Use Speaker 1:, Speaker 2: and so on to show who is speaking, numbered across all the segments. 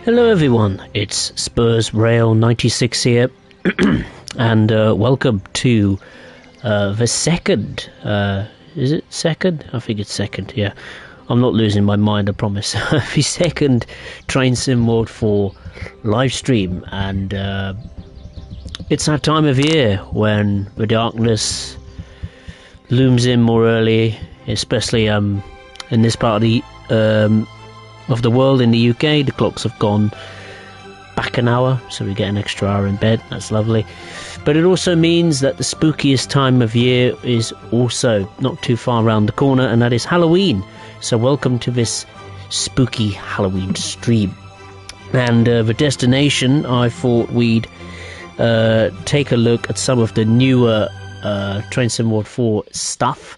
Speaker 1: Hello everyone, it's Spurs Rail 96 here, and welcome to the second, is it second? I think it's second, yeah. I'm not losing my mind, I promise. The second Train Sim World 4 live stream, and it's that time of year when the darkness looms in more early, especially in this part of the world. In the UK, the clocks have gone back an hour, so we get an extra hour in bed. That's lovely. But it also means that the spookiest time of year is also not too far around the corner, and that is Halloween. So welcome to this spooky Halloween stream. And the destination, I thought we'd take a look at some of the newer Train Sim World 4 stuff.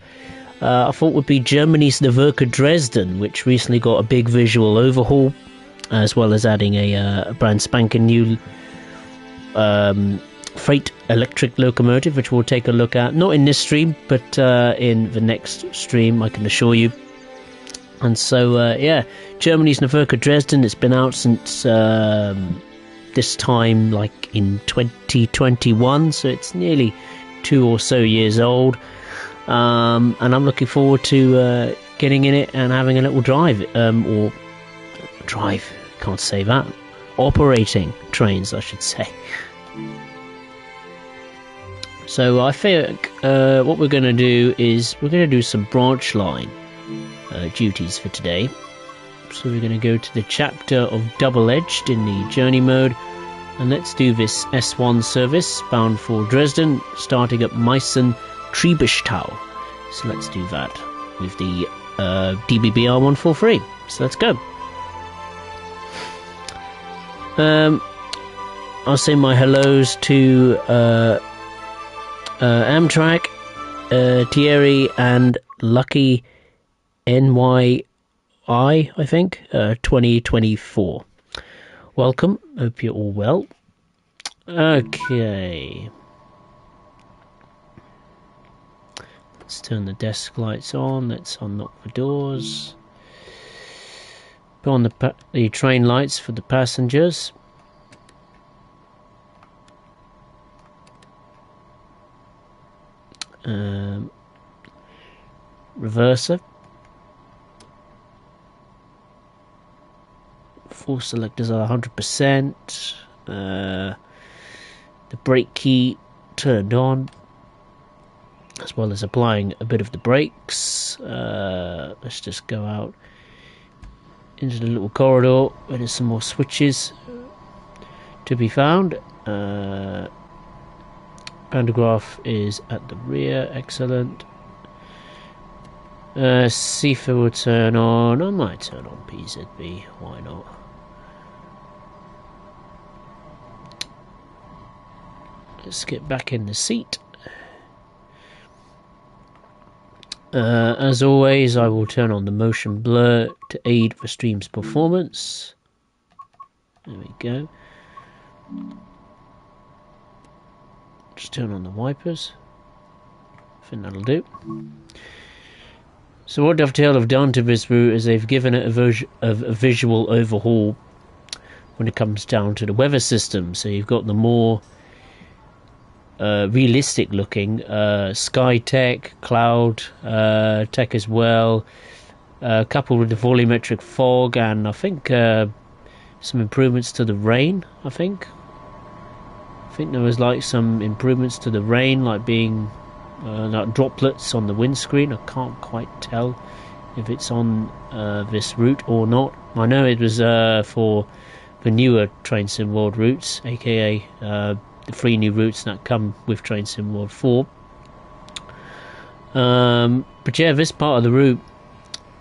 Speaker 1: I thought would be Germany's Nahverkher Dresden, which recently got a big visual overhaul, as well as adding a brand spanking new freight electric locomotive, which we'll take a look at, not in this stream, but in the next stream, I can assure you. And so, yeah, Germany's Nahverkher Dresden, it's been out since this time, like in 2021, so it's nearly 2 or so years old. And I'm looking forward to getting in it and having a little drive, can't say that, operating trains, I should say. So I think what we're going to do is we're going to do some branch line duties for today. So we're going to go to the chapter of Double Edged in the journey mode, and let's do this S1 service bound for Dresden, starting at Meissen Triebischtal. So let's do that with the DBBR 143. So let's go. I'll say my hellos to Amtrak, Thierry, and Lucky NYI, I think, 2024. Welcome. Hope you're all well. Okay. Let's turn the desk lights on. Let's unlock the doors. Put on the train lights for the passengers. Reverser. Full selectors are 100%. The brake key turned on, as well as applying a bit of the brakes. Let's just go out into the little corridor where there's some more switches to be found. Pantograph is at the rear, excellent. CIFA will turn on. I might turn on PZB, why not? Let's get back in the seat. As always, I will turn on the motion blur to aid the stream's performance. There we go. Just turn on the wipers. I think that'll do. So what Dovetail have done to this route is they've given it a visual overhaul when it comes down to the weather system. So you've got the more realistic looking sky tech, cloud tech as well, coupled with the volumetric fog, and I think some improvements to the rain. I think there was like some improvements to the rain, like being like droplets on the windscreen. I can't quite tell if it's on this route or not. I know it was for the newer Train Sim World routes, aka the 3 new routes that come with Train Sim World 4. But yeah, this part of the route,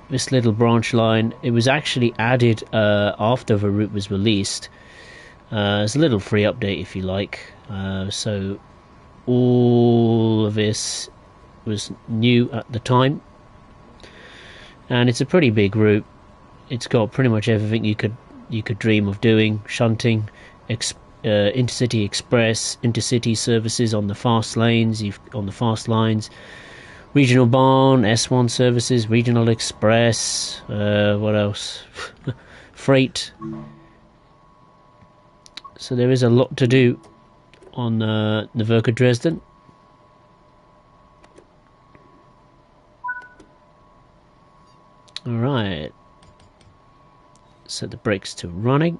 Speaker 1: this little branch line, it was actually added after the route was released. It's a little free update if you like. So all of this was new at the time, and it's a pretty big route. It's got pretty much everything you could dream of doing: shunting, intercity express, intercity services on the fast lanes. Regional barn, S1 services, regional express. What else? Freight, So there is a lot to do on Nahverkher Dresden. Alright. Set the brakes to running.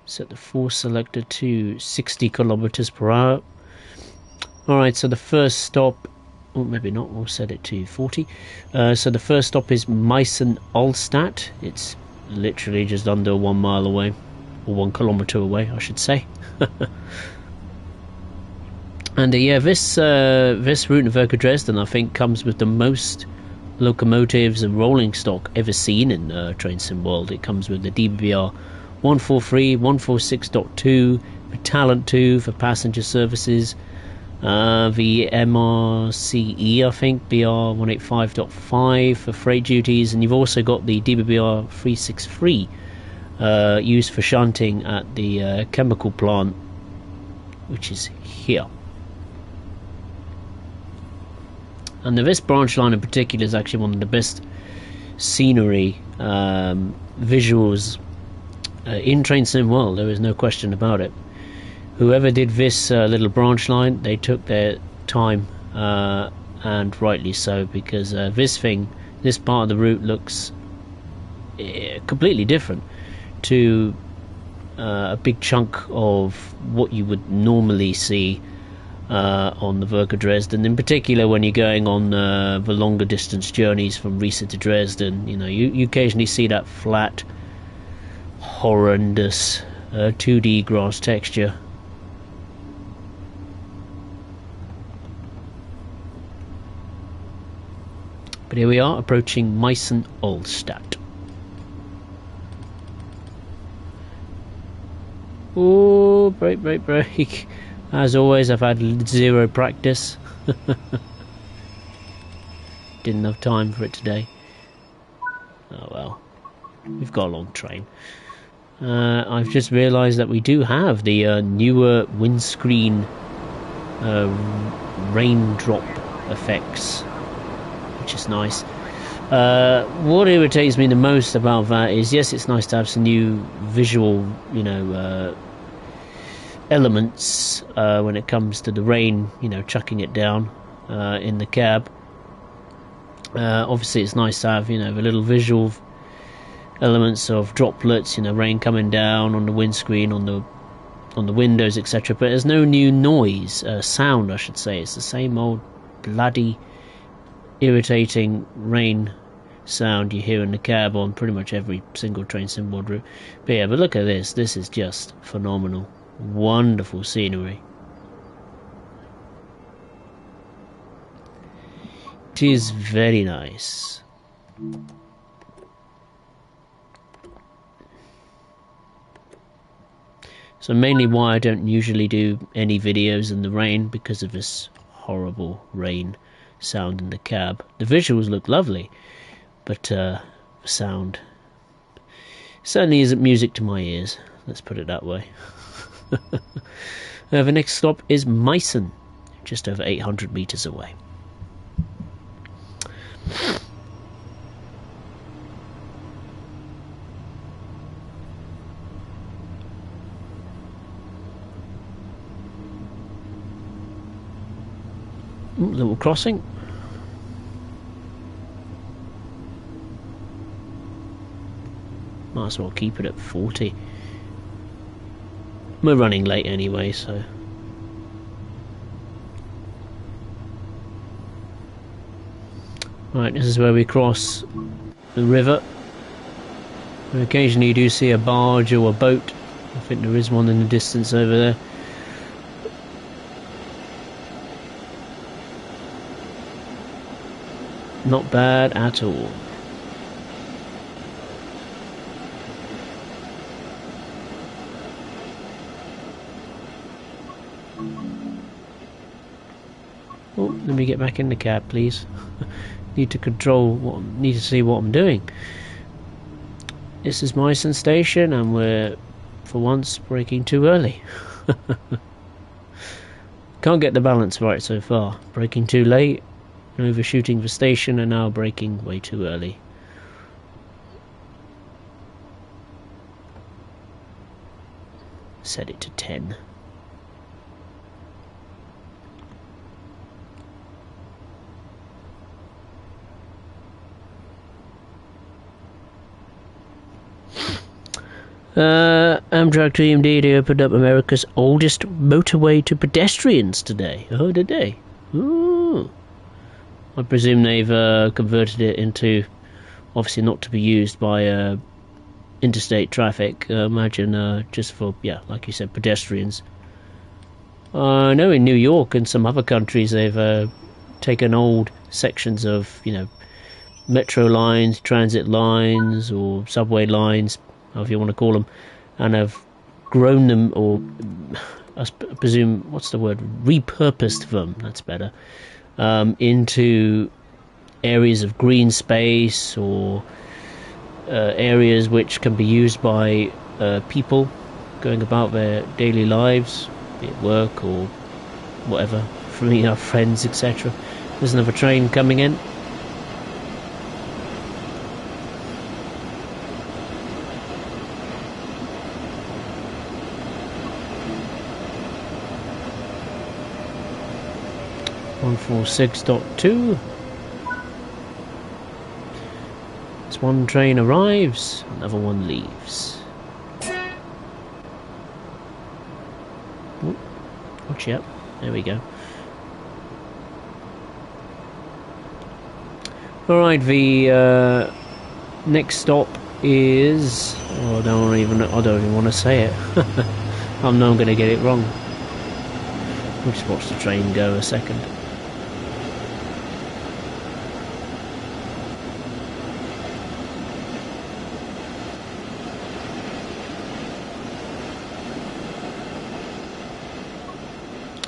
Speaker 1: Set the force selector to 60 kilometers per hour. Alright, so the first stop, or maybe not, we'll set it to 40. So the first stop is Meißen-Altstadt. It's literally just under 1 mile away, or 1 kilometer away, I should say. And yeah, this route Nahverkher Dresden, I think, comes with the most locomotives and rolling stock ever seen in Train Sim World. It comes with the DBR 143, 146.2, the Talent 2 for passenger services, the MRCE, I think, BR 185.5 for freight duties, and you've also got the DBR 363 used for shunting at the chemical plant, which is here. And this branch line in particular is actually one of the best scenery visuals in Train Sim World. There is no question about it. Whoever did this little branch line, they took their time, and rightly so, because this part of the route looks completely different to a big chunk of what you would normally see on the Nahverkher Dresden. In particular, when you're going on the longer distance journeys from Riesa to Dresden, you know, you occasionally see that flat, horrendous 2D grass texture. But here we are, approaching Meißen-Altstadt. Oh, brake, brake, brake. As always, I've had zero practice. Didn't have time for it today. Oh well, we've got a long train. I've just realised that we do have the newer windscreen raindrop effects, which is nice. What irritates me the most about that is, yes, it's nice to have some new visual, you know, elements when it comes to the rain, you know, chucking it down in the cab. Obviously it's nice to have, you know, the little visual elements of droplets, you know, rain coming down on the windscreen, on the windows, etc. But there's no new noise, sound I should say. It's the same old bloody irritating rain sound you hear in the cab on pretty much every single Train Sim World route. But yeah, but look at this. This is just phenomenal. Wonderful scenery. It is very nice. So mainly why I don't usually do any videos in the rain, because of this horrible rain sound in the cab. The visuals look lovely, but the sound certainly isn't music to my ears, let's put it that way. The next stop is Meißen, just over 800 meters away. Little crossing. Might as well keep it at 40. We're running late anyway, so. Right, this is where we cross the river. And occasionally you do see a barge or a boat. I think there is one in the distance over there. Not bad at all. Oh, let me get back in the cab, please. Need to see what I'm doing. This is Meißen station, and we're, for once, braking too early. Can't get the balance right so far. Braking too late, overshooting the station, and now braking way too early. set it to 10. Amtrak to EMD, they opened up America's oldest motorway to pedestrians today. Oh, did they? Ooh. I presume they've converted it into, obviously not to be used by interstate traffic. Imagine just for, yeah, like you said, pedestrians. I know in New York and some other countries they've taken old sections of, you know, metro lines, transit lines, or subway lines, however you want to call them, and have grown them, or I presume, what's the word, repurposed them, that's better, into areas of green space, or areas which can be used by people going about their daily lives, be it work or whatever, for meeting our friends, etc. There's another train coming in. (146.2). As one train arrives, another one leaves. Ooh, watch out. There we go. Alright, the next stop is... oh, I don't even want to say it. I know I'm going to get it wrong. We'll just watch the train go a second.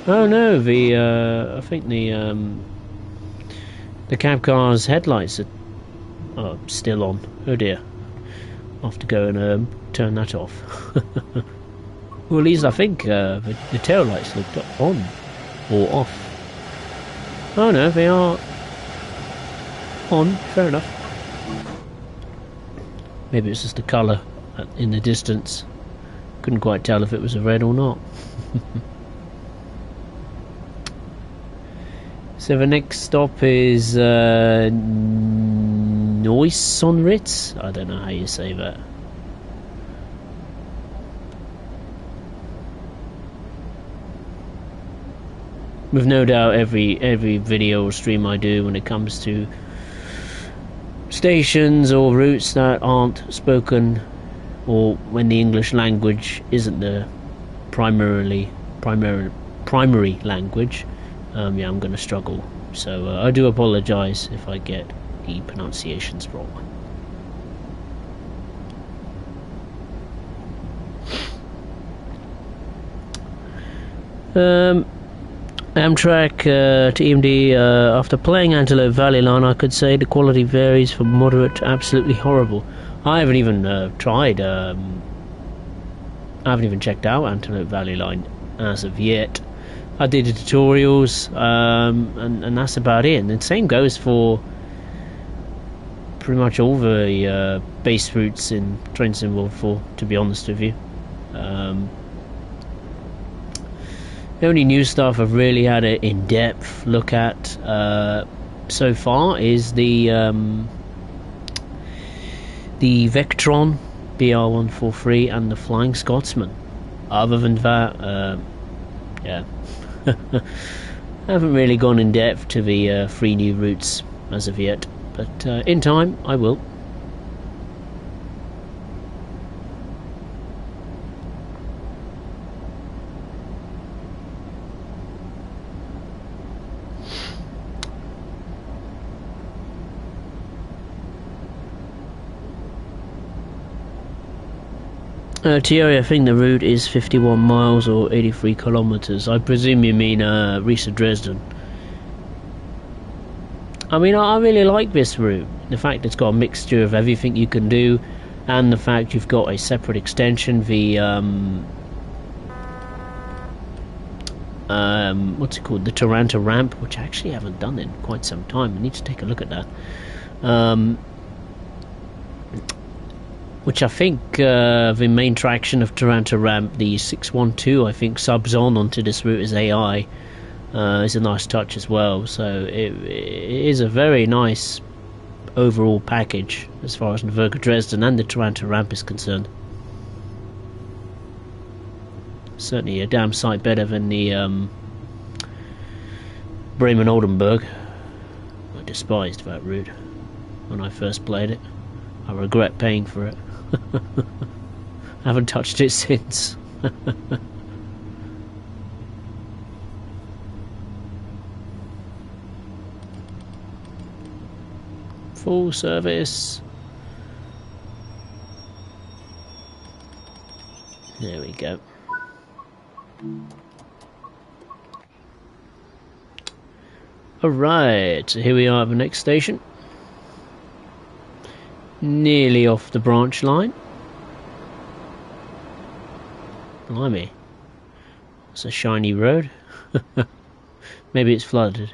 Speaker 1: Oh no, I think the cab car's headlights are still on. Oh dear. I'll have to go and turn that off. Well, at least I think the tail lights looked on or off. Oh no, they are on. Fair enough. Maybe it's just the colour in the distance. Couldn't quite tell if it was a red or not. So the next stop is Neuss-on-Ritz. I don't know how you say that. With no doubt every video or stream I do when it comes to stations or routes that aren't spoken, or when the English language isn't the primary language, yeah, I'm going to struggle. So I do apologise if I get the pronunciations wrong. Amtrak to EMD, after playing Antelope Valley Line, I could say the quality varies from moderate to absolutely horrible. I haven't even tried, I haven't even checked out Antelope Valley Line as of yet. I did the tutorials, and that's about it. And the same goes for pretty much all the base routes in Train Sim World 4, to be honest with you. The only new stuff I've really had an in-depth look at so far is the Vectron BR143 and the Flying Scotsman. Other than that, yeah. I haven't really gone in depth to the 3 new routes as of yet, but in time I will. Thierry, I think the route is 51 miles or 83 kilometers. I presume you mean Riesa Dresden. I mean, I really like this route. The fact it's got a mixture of everything you can do, and the fact you've got a separate extension, the what's it called, the Taranto ramp, which I actually haven't done in quite some time. I need to take a look at that. which I think the main traction of Taranto ramp, the 612, I think subs onto this route as AI. Is a nice touch as well, so it is a very nice overall package as far as Nahverkher Dresden and the Taranto ramp is concerned. Certainly a damn sight better than the Bremen-Oldenburg. I despised that route when I first played it. I regret paying for it. I haven't touched it since. Full service. There we go. Alright, so here we are at the next station. Nearly off the branch line. Blimey. It's a shiny road. Maybe it's flooded.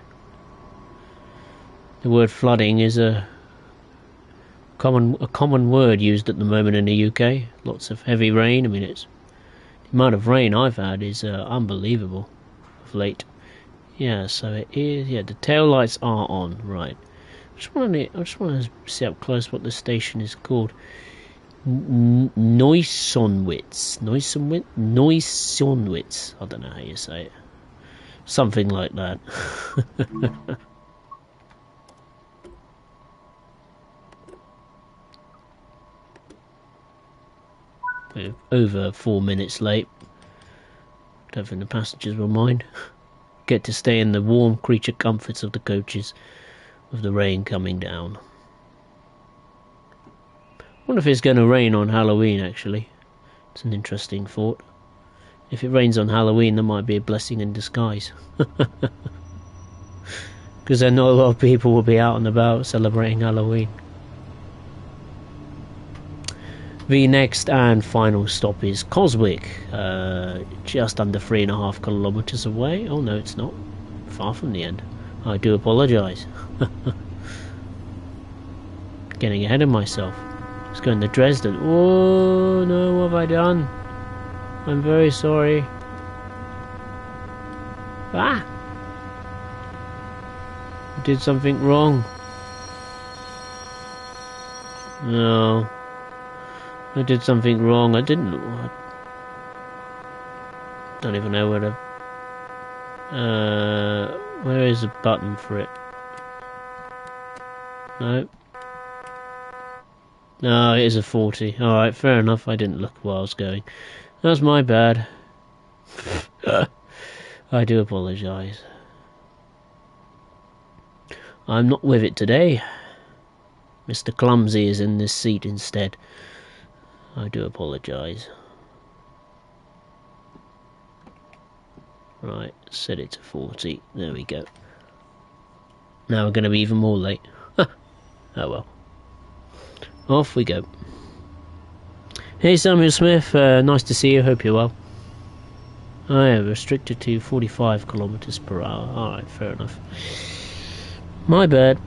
Speaker 1: The word flooding is a common word used at the moment in the UK. Lots of heavy rain. I mean, the amount of rain I've had is unbelievable of late. Yeah, so it is. Yeah, the tail lights are on. Right. I just want to see up close what the station is called. Neusonwitz. Neusonwitz. I don't know how you say it. Something like that. We're over 4 minutes late. Don't think the passengers will mind. Get to stay in the warm creature comforts of the coaches with the rain coming down. Wonder if it's going to rain on Halloween, actually. It's an interesting thought. If it rains on Halloween, that might be a blessing in disguise. Because I know a lot of people will be out and about celebrating Halloween. The next and final stop is Coswick, just under 3.5 kilometres away. Oh no, it's not. Far from the end. I do apologise. Getting ahead of myself. It's going to Dresden. Oh no, what have I done? I'm very sorry. Ah! I did something wrong. No. I did something wrong. I don't even know where to... where is the button for it? No. No, it is a 40. Alright, fair enough. I didn't look where I was going. That's my bad. I do apologise. I'm not with it today. Mr. Clumsy is in this seat instead. I do apologise. Right, set it to 40. There we go. Now we're going to be even more late. Oh well. Off we go. Hey Samuel Smith, nice to see you. Hope you're well. Oh yeah, restricted to 45 kilometers per hour. Alright, fair enough. My bad.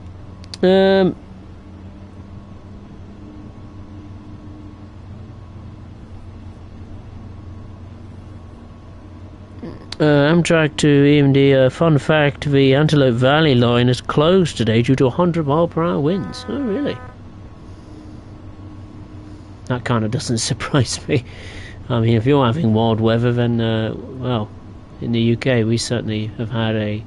Speaker 1: Amtrak to EMD, fun fact, the Antelope Valley line is closed today due to 100 mile per hour winds. Oh, really? That kind of doesn't surprise me. I mean, if you're having wild weather, then, well, in the UK we certainly have had a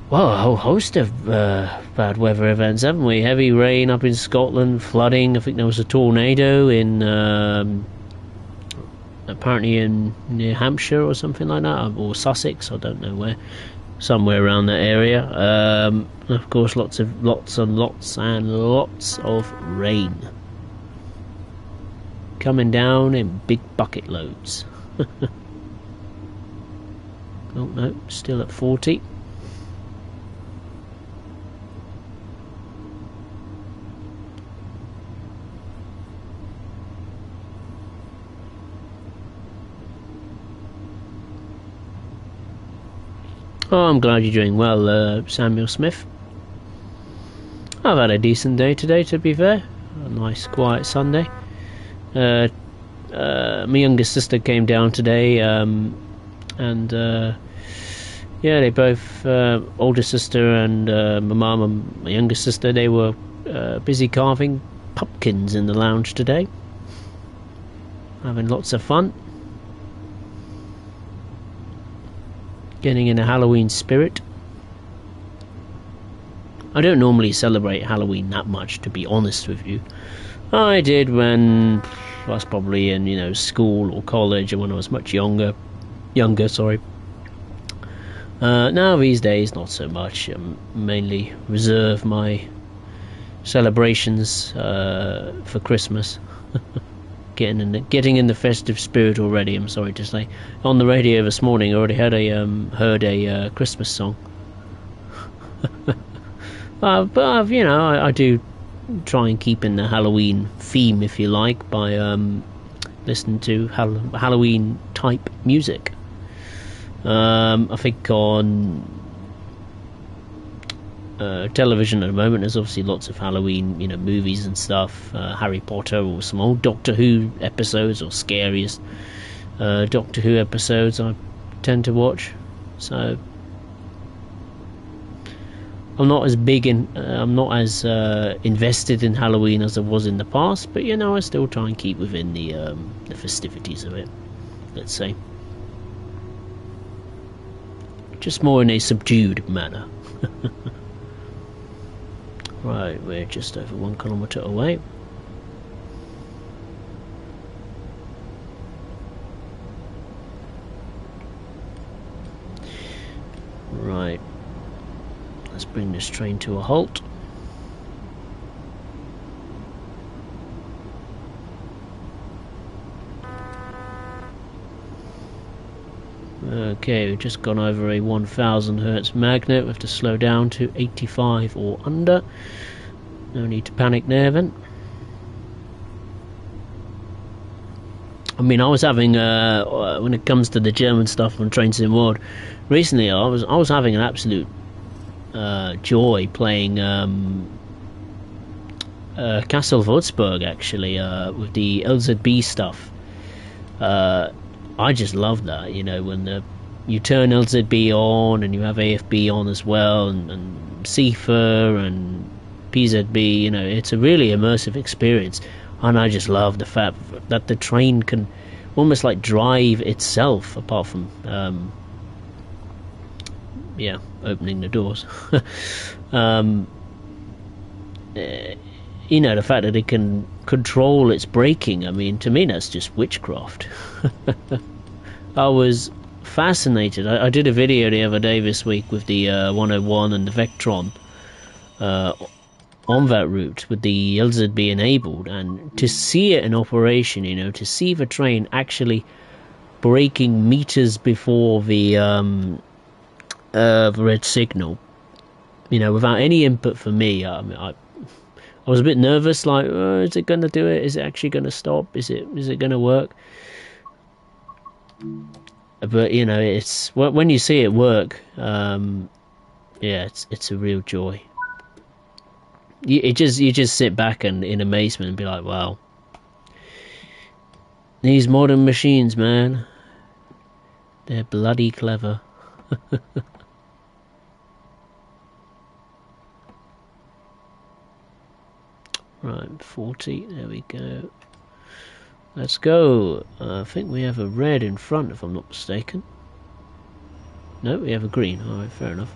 Speaker 1: whole host of bad weather events, haven't we? Heavy rain up in Scotland, flooding. I think there was a tornado in... apparently in near Hampshire or something like that, or Sussex, I don't know where, somewhere around that area. Of course, lots and lots of rain coming down in big bucket loads. Oh no, still at 40. Oh, I'm glad you're doing well, Samuel Smith. I've had a decent day today, to be fair. A nice quiet Sunday. My youngest sister came down today, and yeah, they both, older sister and my mum and my youngest sister, they were busy carving pumpkins in the lounge today, having lots of fun, getting in a Halloween spirit. I don't normally celebrate Halloween that much, to be honest with you. I did when I was probably in, school or college, or when I was much younger, sorry. Now these days, not so much. Mainly reserve my celebrations for Christmas. Getting in the festive spirit already. I'm sorry to say. On the radio this morning, I already heard a Christmas song. But I do try and keep in the Halloween theme, if you like, by listening to Halloween type music. I think on television at the moment there's obviously lots of Halloween movies and stuff, Harry Potter or some old Doctor Who episodes, or scariest Doctor Who episodes I tend to watch. So I'm not as invested in Halloween as I was in the past, but I still try and keep within the festivities of it, let's say. Just more in a subdued manner. Right, we're just over 1 kilometre away. Right. Let's bring this train to a halt. Okay, we've just gone over a 1000 Hertz magnet. We have to slow down to 85 or under. No need to panic there then. I mean, I was having when it comes to the German stuff on Train Sim World recently, I was having an absolute joy playing Castle Würzburg, actually, with the LZB stuff. I just love that, when you turn LZB on and you have AFB on as well, and CIFA and PZB, it's a really immersive experience. And I just love the fact that the train can almost like drive itself, apart from opening the doors. The fact that it can control its braking, I mean, to me that's just witchcraft. I was fascinated. I did a video the other day this week with the 101 and the Vectron on that route with the LZB enabled, and to see it in operation, to see the train actually braking meters before the red signal, without any input from me. I was a bit nervous, like, is it going to do it? Is it actually going to stop? Is it going to work? But it's when you see it work, it's a real joy. You just sit back and in amazement and be like, wow, these modern machines, man, they're bloody clever. Right, 40, there we go. Let's go. I think we have a red in front, if I'm not mistaken. No, we have a green. Alright, fair enough.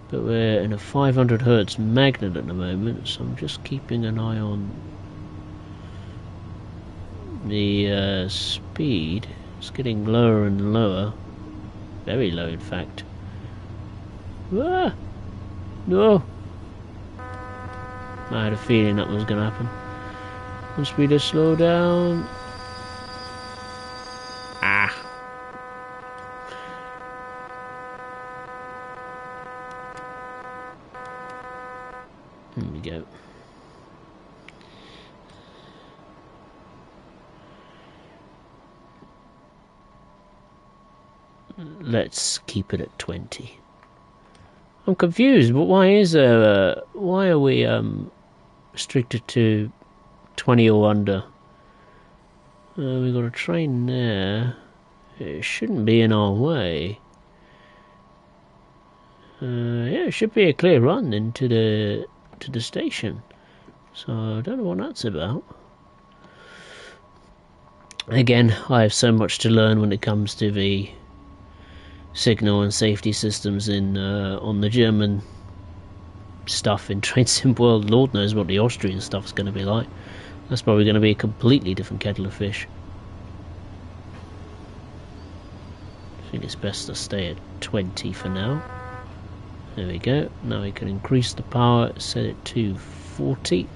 Speaker 1: But we're in a 500 Hertz magnet at the moment, so I'm just keeping an eye on the speed. It's getting lower and lower. Very low, in fact. Ah! No! I had a feeling that was going to happen. Must be to slow down. Ah! There we go. Let's keep it at 20. I'm confused, but why are we restricted to 20 or under. We've got a train there. It shouldn't be in our way. Yeah, it should be a clear run into the station. So I don't know what that's about. Again, I have so much to learn when it comes to the signal and safety systems in on the German stuff in Train Sim World. Lord knows what the Austrian stuff's going to be like. That's probably going to be a completely different kettle of fish. I think it's best to stay at 20 for now. There we go. Now we can increase the power, set it to 40.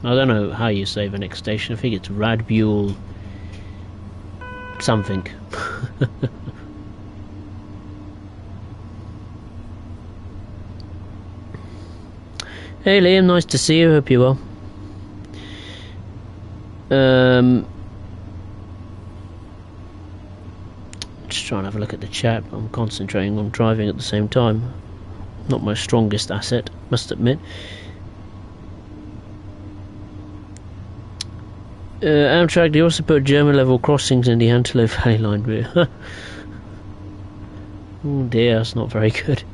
Speaker 1: I don't know how you say the next station. I think it's Radbuhl something. Hey Liam, nice to see you. Hope you're well. Just trying to have a look at the chat. I'm concentrating on driving at the same time. Not my strongest asset, must admit. Amtrak, they also put German level crossings in the Antelope Valley line route. Oh dear, that's not very good.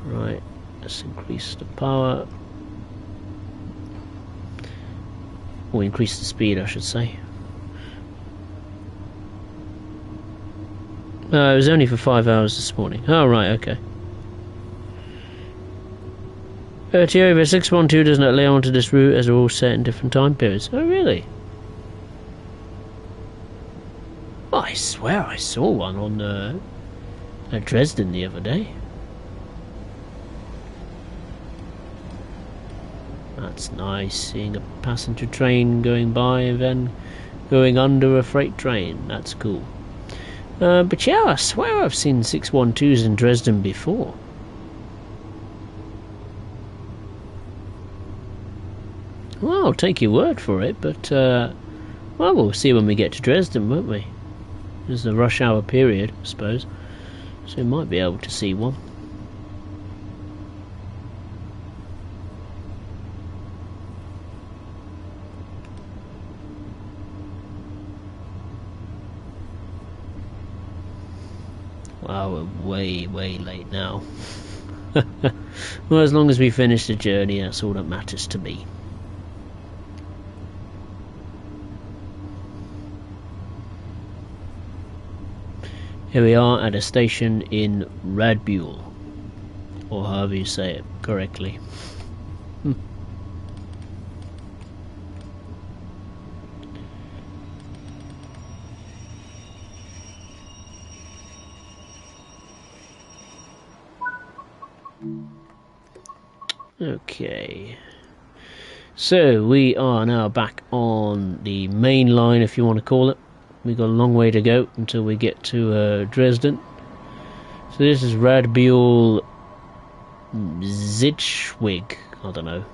Speaker 1: Right, let's increase the power. Or increase the speed, I should say. It was only for 5 hours this morning. Oh, right, okay. Tioba 612 doesn't let Leon onto this route as they're all set in different time periods. Oh, really? Oh, I swear I saw one on at Dresden the other day. That's nice, seeing a passenger train going by and then going under a freight train. That's cool. But yeah, I swear I've seen 612s in Dresden before. Well, I'll take your word for it, but well, we'll see when we get to Dresden, won't we? There's the rush hour period, I suppose, so we might be able to see one. Wow, we're way late now. Well, as long as we finish the journey, that's all that matters to me. Here we are at a station in Radbuhl, or however you say it correctly. Okay, so we are now back on the main line, if you want to call it. We've got a long way to go until we get to Dresden. So this is Radbuhl Zitzwig. I don't know.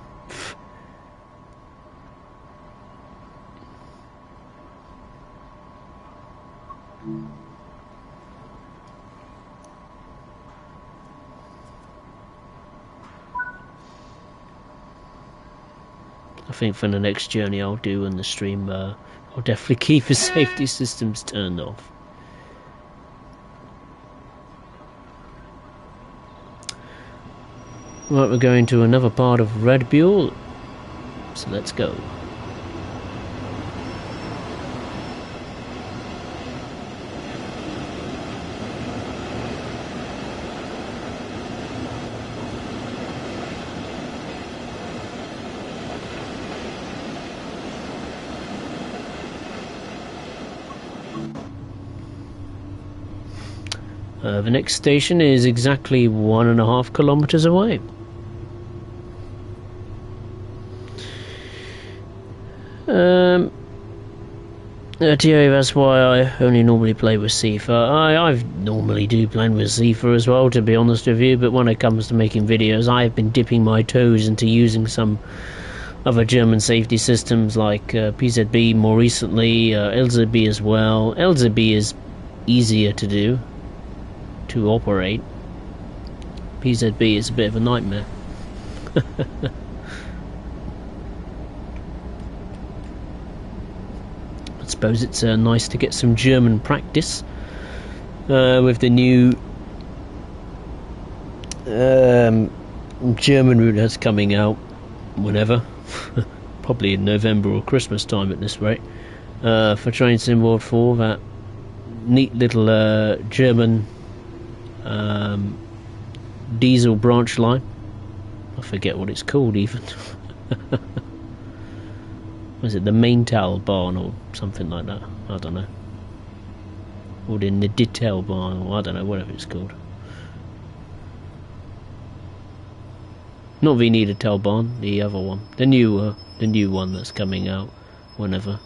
Speaker 1: I think for the next journey I'll do in the stream, I'll definitely keep the safety systems turned off. Right, we're going to another part of Radbuhl, so let's go. The next station is exactly 1.5 kilometers away. That's why I only normally play with Cifa. I normally do play with Cifa as well, to be honest with you, but when it comes to making videos, I've been dipping my toes into using some other German safety systems like PZB more recently, LZB as well. LZB is easier to do, to operate. PZB is a bit of a nightmare. I suppose it's nice to get some German practice with the new German route that's coming out whenever. Probably in November or Christmas time at this rate. For Train Sim World 4, that neat little German diesel branch line. I forget what it's called even. Was it the Maintalbahn or something like that? I don't know. Or the Dittelbahn, or I don't know, whatever it's called. Not the Niedertalbahn, the other one, the new one that's coming out whenever.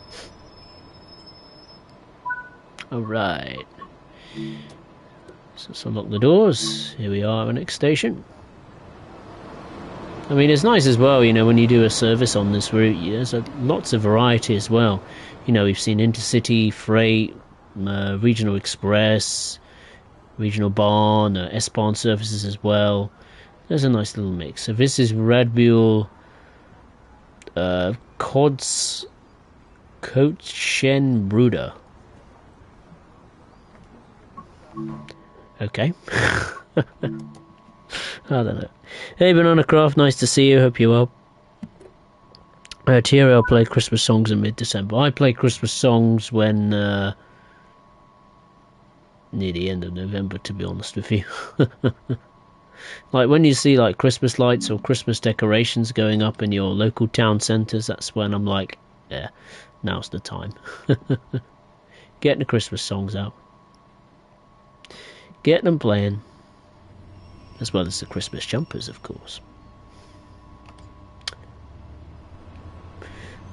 Speaker 1: All right. So let's unlock the doors. Here we are, our next station. I mean, it's nice as well, you know, when you do a service on this route. There's lots of variety as well. You know, we've seen intercity, freight, regional express, regional Bahn, S-Bahn services as well. There's a nice little mix. So this is Radbuhl Coachenbrüder. Okay. I don't know. Hey, Banana Craft, nice to see you. Hope you're well. TRL played Christmas songs in mid-December. I play Christmas songs when near the end of November, to be honest with you. Like when you see like Christmas lights or Christmas decorations going up in your local town centres, that's when I'm like, yeah, now's the time. Getting the Christmas songs out. Getting them playing. As well as the Christmas jumpers, of course.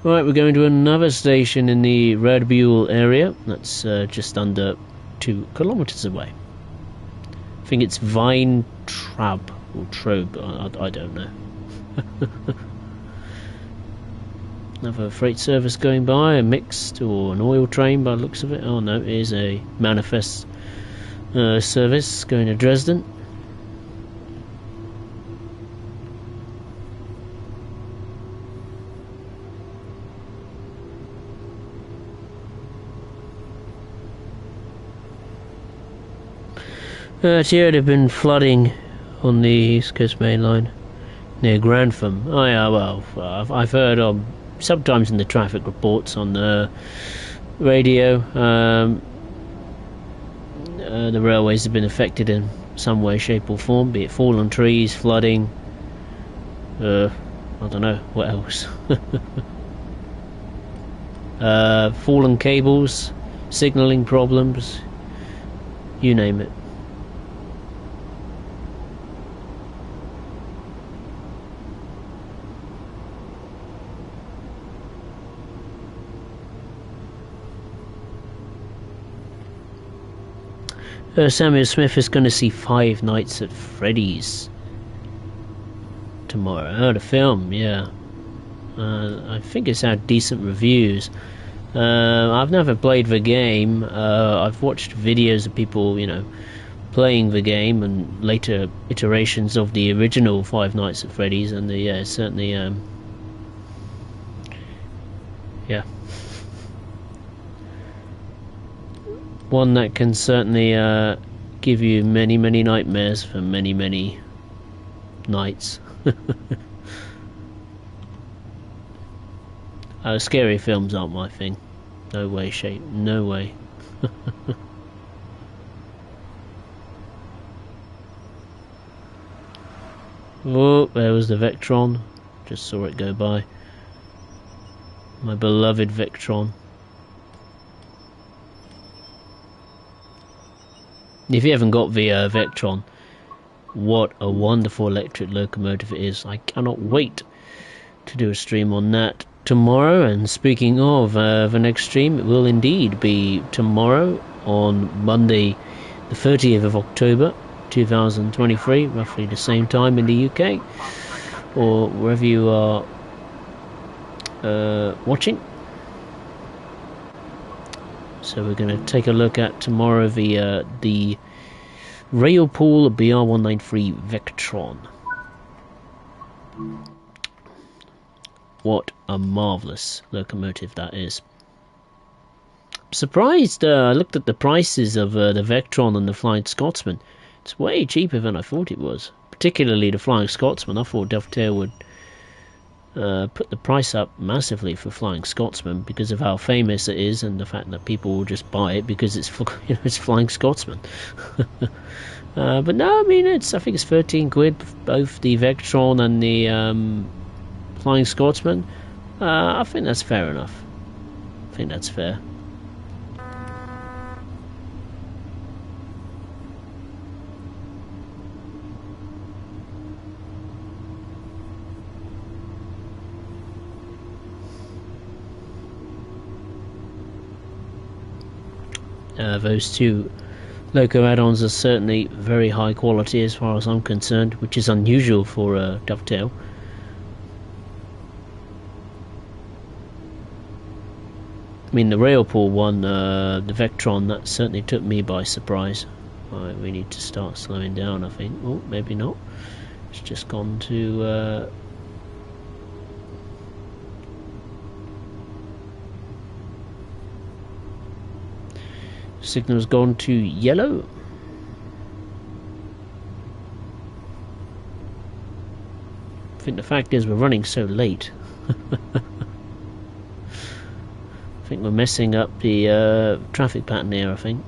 Speaker 1: Right, we're going to another station in the Radbuhl area. That's just under 2 kilometres away. I think it's Weintraub or Trobe, I don't know. Another freight service going by, a mixed or an oil train by the looks of it. Oh no, it is a manifest service going to Dresden. Here they've been flooding on the East Coast Main Line near Grantham. Oh yeah, well, I've heard sometimes in the traffic reports on the radio, the railways have been affected in some way, shape or form, be it fallen trees, flooding, I don't know, what else? Fallen cables, signalling problems, you name it. Samuel Smith is going to see Five Nights at Freddy's tomorrow. Oh, the film, yeah. I think it's had decent reviews. I've never played the game. I've watched videos of people, you know, playing the game and later iterations of the original Five Nights at Freddy's, and yeah, certainly, yeah. One that can certainly give you many, many nightmares for many, many nights. Scary films aren't my thing. No way, shape, no way. Oh, there was the Vectron. Just saw it go by. My beloved Vectron. If you haven't got the Vectron, what a wonderful electric locomotive it is. I cannot wait to do a stream on that tomorrow. And speaking of the next stream, it will indeed be tomorrow on Monday the 30th of October 2023, roughly the same time in the UK or wherever you are watching. So we're going to take a look at tomorrow the Railpool BR193 Vectron. What a marvellous locomotive that is. Surprised, I looked at the prices of the Vectron and the Flying Scotsman. It's way cheaper than I thought it was. Particularly the Flying Scotsman. I thought Dovetail would put the price up massively for Flying Scotsman because of how famous it is and the fact that people will just buy it because it's it's Flying Scotsman. But no, I mean I think it's 13 quid both the Vectron and the Flying Scotsman. I think that's fair enough. I think that's fair. Those two loco add-ons are certainly very high quality as far as I'm concerned, which is unusual for Dovetail. I mean the Railpool one, the Vectron, that certainly took me by surprise. Right, we need to start slowing down I think. Oh, maybe not. It's just gone to signal's gone to yellow. I think the fact is we're running so late. I think we're messing up the traffic pattern here, I think.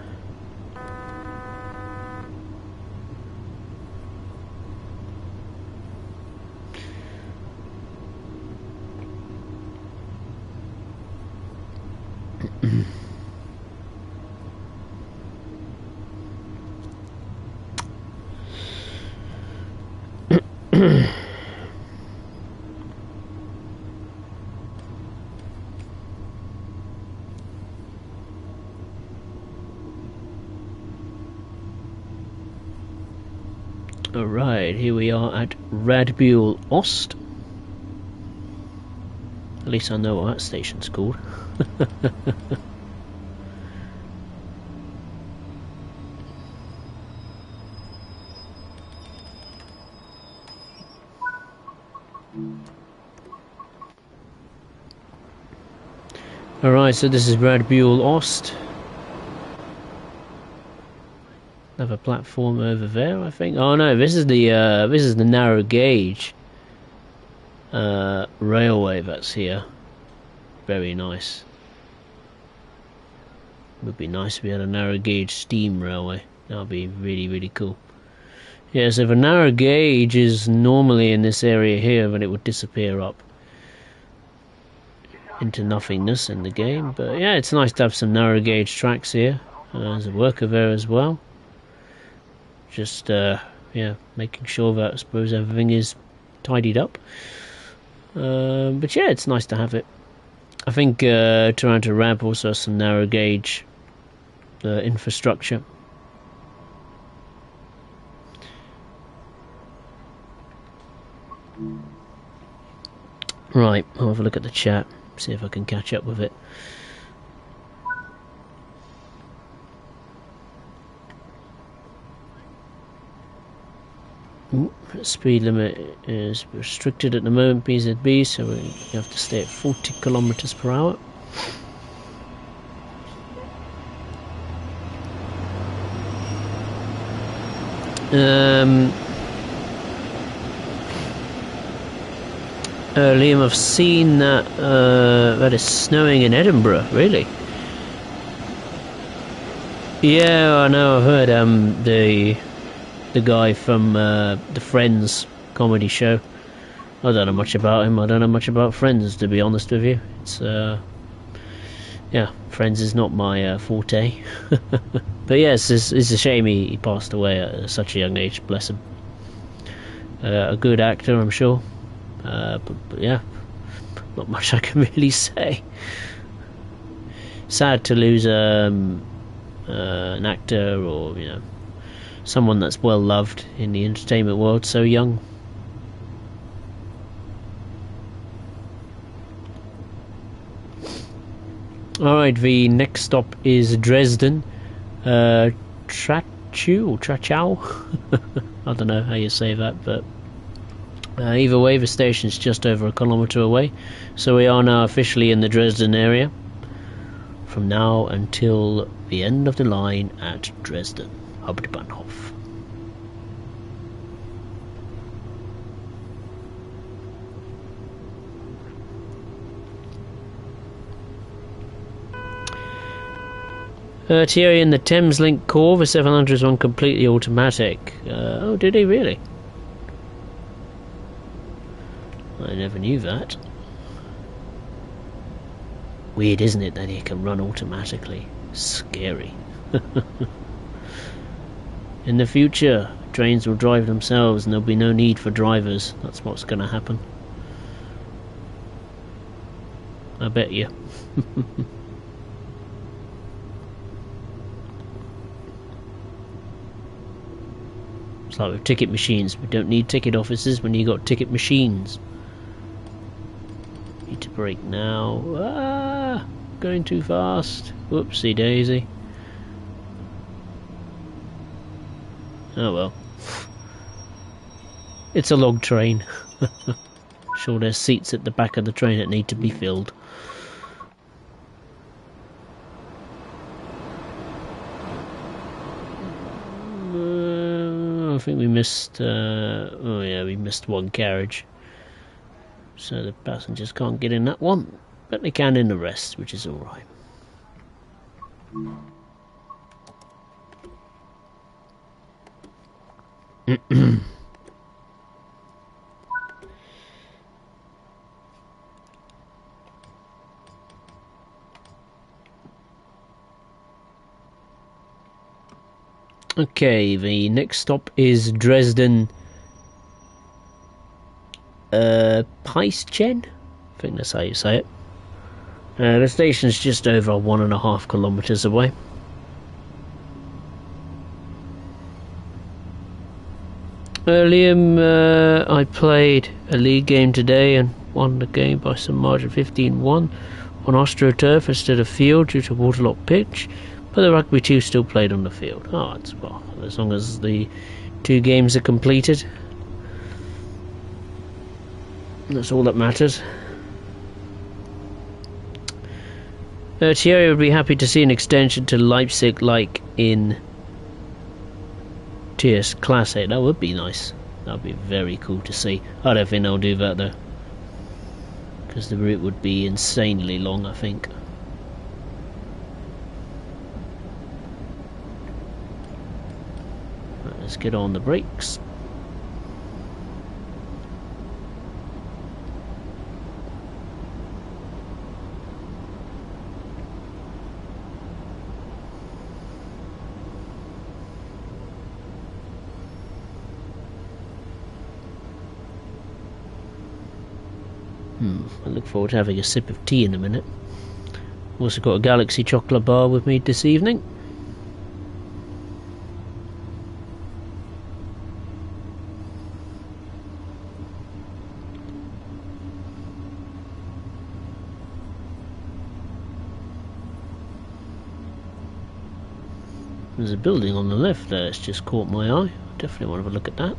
Speaker 1: Alright, here we are at Radbuel Ost. At least I know what that station's called. Alright, so this is Radbuel Ost. Another platform over there, I think. Oh no, this is the narrow gauge railway that's here. Very nice. Would be nice if we had a narrow gauge steam railway. That would be really, really cool. Yeah, so the narrow gauge is normally in this area here, then it would disappear up into nothingness in the game. But yeah, it's nice to have some narrow gauge tracks here. There's a worker there as well. Just yeah, making sure that I suppose everything is tidied up. But yeah, it's nice to have it. I think Toronto Ramp also has some narrow gauge infrastructure. Right, I'll have a look at the chat, see if I can catch up with it. Speed limit is restricted at the moment, BZB, so you have to stay at 40 kilometers per hour. Liam, I've seen that that is snowing in Edinburgh. Really? Yeah, I know. I've heard the guy from the Friends comedy show. I don't know much about him. I don't know much about Friends, to be honest with you. It's yeah, Friends is not my forte. But yes, it's a shame he passed away at such a young age. Bless him. A good actor, I'm sure. But yeah, not much I can really say. Sad to lose an actor, or you know, someone that's well loved in the entertainment world so young. Alright, the next stop is Dresden. Trachau? I don't know how you say that, but Either way, the station's just over a kilometre away, so we are now officially in the Dresden area. From now until the end of the line at Dresden, Hauptbahnhof. Thierry in the Thameslink core, the 700 is on completely automatic. Oh, did he really? I never knew that. Weird, isn't it, that it can run automatically? Scary. In the future, trains will drive themselves and there'll be no need for drivers. That's what's going to happen. I bet you. It's like with ticket machines. We don't need ticket offices when you got ticket machines. Need to brake now. Ah, going too fast. Whoopsie daisy. Oh well. It's a log train. Sure, there's seats at the back of the train that need to be filled. I think we missed. Oh yeah, we missed one carriage. So the passengers can't get in that one, but they can in the rest, which is alright. Okay, the next stop is Dresden Peißchen? I think that's how you say it. The station's just over 1.5 kilometers away. Liam, I played a league game today and won the game by some margin, 15-1 on AstroTurf instead of field due to waterlogged pitch, but the rugby 2 still played on the field. Oh, it's, well, as long as the 2 games are completed, that's all that matters. Thierry would be happy to see an extension to Leipzig like in TS Classic. That would be nice. That would be very cool to see. I don't think they'll do that though, because the route would be insanely long, I think. Right, let's get on the brakes. I look forward to having a sip of tea in a minute. Also got a Galaxy chocolate bar with me this evening. There's a building on the left there that's just caught my eye. I definitely want to have a look at that.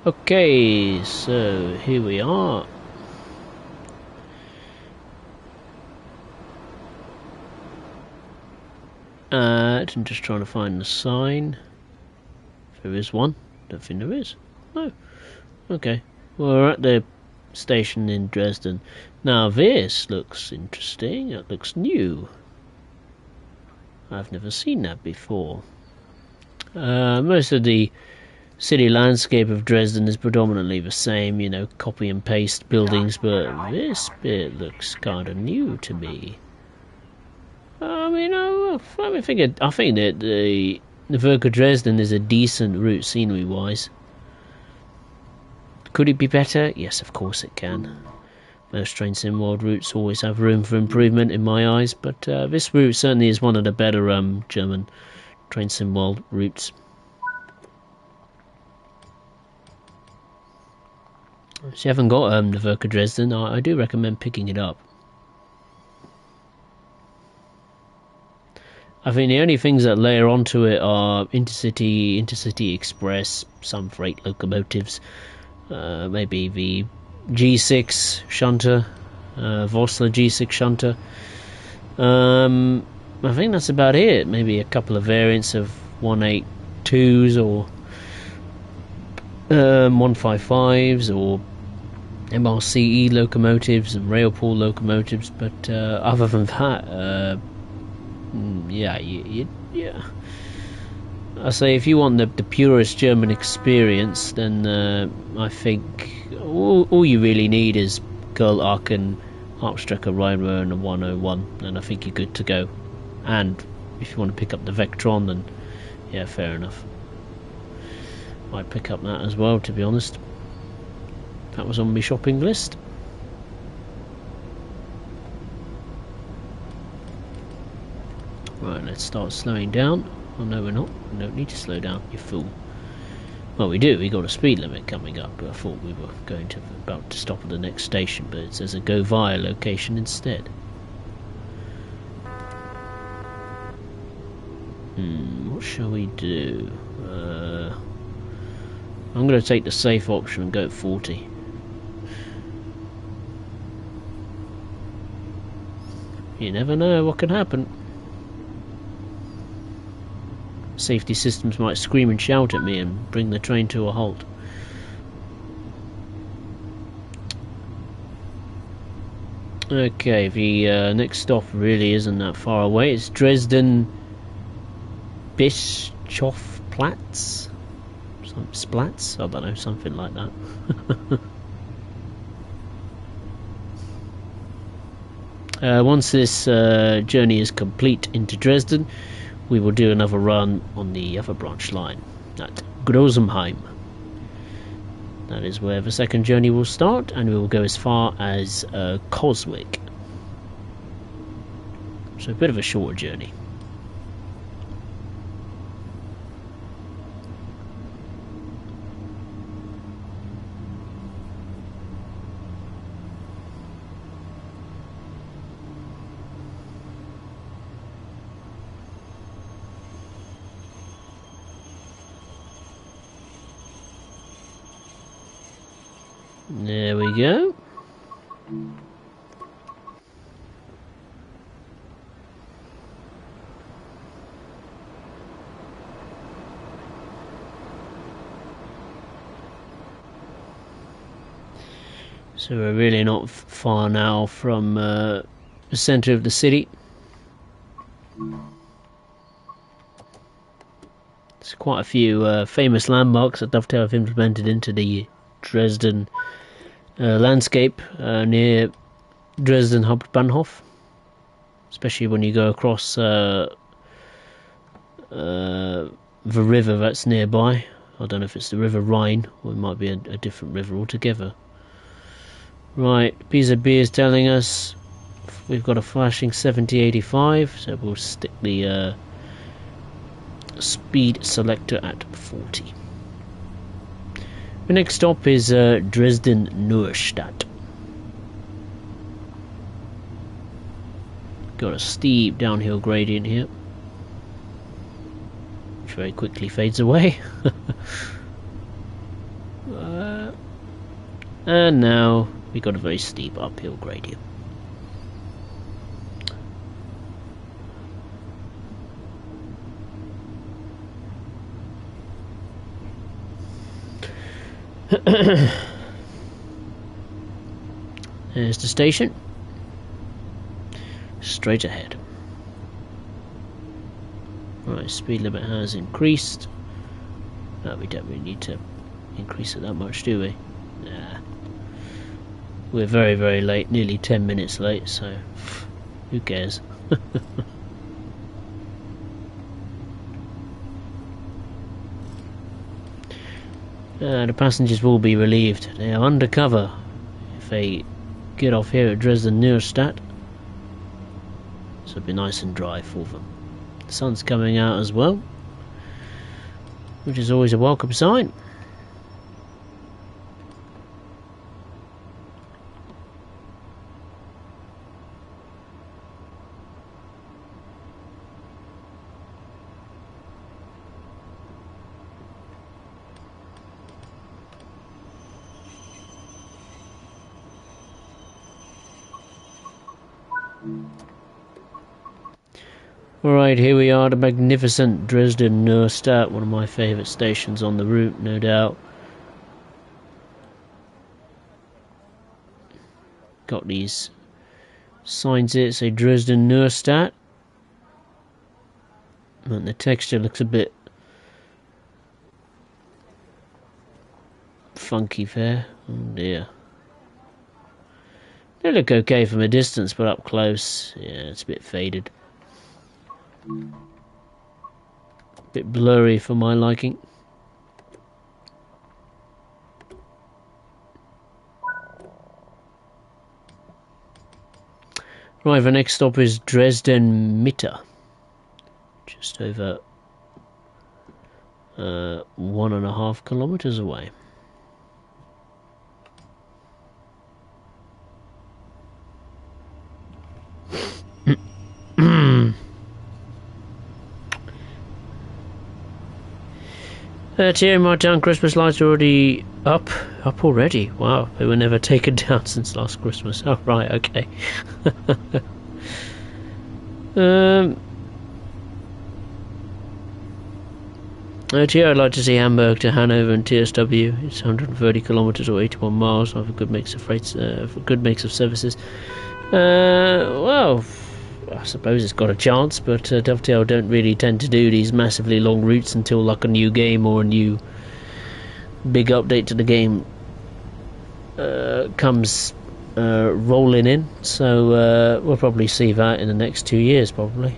Speaker 1: Okay, so here we are. I'm just trying to find the sign. If there is one. Don't think there is. No. Okay. Well, we're at the station in Dresden. Now this looks interesting. It looks new. I've never seen that before. Most of the city landscape of Dresden is predominantly the same, you know, copy and paste buildings, but this bit looks kind of new to me. I mean, I think that the Nahverkher Dresden is a decent route scenery-wise. Could it be better? Yes, of course it can. Most train sim world routes always have room for improvement in my eyes, but this route certainly is one of the better German train sim world routes. If you haven't got Nahverkher Dresden, I do recommend picking it up. I think the only things that layer onto it are Intercity Express, some freight locomotives, maybe the G6 shunter, Vossler G6 shunter. I think that's about it. Maybe a couple of variants of 182s or 155s or MRCE locomotives and Railpool locomotives, but other than that, yeah. I say if you want the purest German experience, then I think all you really need is Girl Aachen, Hauptstrecke Rheinruhr and a 101, and I think you're good to go. And if you want to pick up the Vectron, then yeah, fair enough. Might pick up that as well, to be honest. That was on my shopping list. Right, let's start slowing down. Oh no, we're not. We don't need to slow down, you fool. Well, we do. We got a speed limit coming up. But I thought we were about to stop at the next station, but it says a go via location instead. What shall we do? I'm going to take the safe option and go at 40. You never know what can happen. Safety systems might scream and shout at me and bring the train to a halt. Okay, the next stop really isn't that far away. It's Dresden Bischofplatz? Splats? I don't know, something like that. Once this journey is complete into Dresden, we will do another run on the other branch line at Großenheim. That is where the second journey will start, and we will go as far as Coswig. So a bit of a shorter journey. There we go. So we're really not far now from the centre of the city. There's quite a few famous landmarks that Dovetail have implemented into the Dresden landscape near Dresden Hauptbahnhof, especially when you go across the river that's nearby. I don't know if it's the River Rhine or it might be a different river altogether. Right, Pisa B is telling us we've got a flashing 7085, so we'll stick the speed selector at 40. The next stop is Dresden Neustadt. Got a steep downhill gradient here, which very quickly fades away. And now we got a very steep uphill gradient. There's the station. Straight ahead. Right, speed limit has increased. No, we don't really need to increase it that much, do we? Nah. We're very, very late, nearly 10 minutes late, so who cares? The passengers will be relieved. They are undercover if they get off here at Dresden Neustadt. So it'll be nice and dry for them. The sun's coming out as well, which is always a welcome sign. Alright, here we are, the magnificent Dresden Neustadt, one of my favourite stations on the route, no doubt. Got these signs here that say Dresden Neustadt. And the texture looks a bit funky there. Oh dear. They look okay from a distance, but up close, yeah, it's a bit faded. Bit blurry for my liking. Right, the next stop is Dresden Mitte. Just over 1.5 kilometers away. Here in my town, Christmas lights are already up already. Wow, they were never taken down since last Christmas. Oh right, okay. Here I'd like to see Hamburg to Hanover and TSW. It's 130 kilometers or 81 miles. I have a good mix of freights, good mix of services. Well, I suppose it's got a chance, but Dovetail don't really tend to do these massively long routes until like a new game or a new big update to the game comes rolling in. So we'll probably see that in the next 2 years, probably.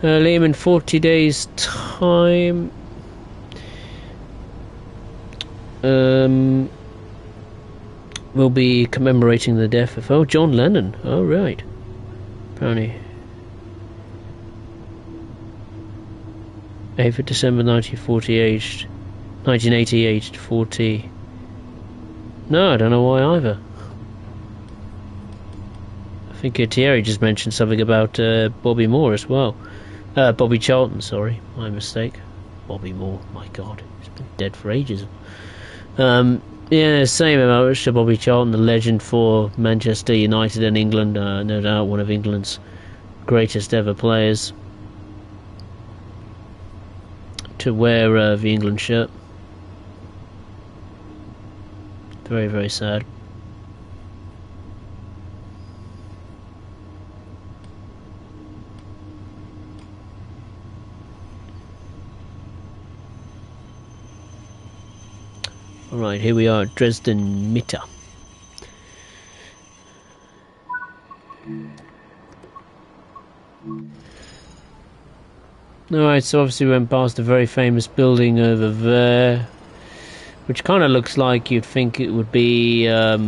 Speaker 1: Liam, in 40 days time we'll be commemorating the death of John Lennon. Oh right, apparently 8th of December 1980 aged 40. No, I don't know why either. I think Thierry just mentioned something about Bobby Moore as well. Bobby Charlton, sorry, my mistake. Bobby Moore, my God, he's been dead for ages. Yeah, same about Mr. Bobby Charlton, the legend for Manchester United and England, no doubt one of England's greatest ever players to wear the England shirt. Very, very sad. Alright, here we are at Dresden Mitte. Alright, so obviously we went past a very famous building over there, which kind of looks like you'd think it would be a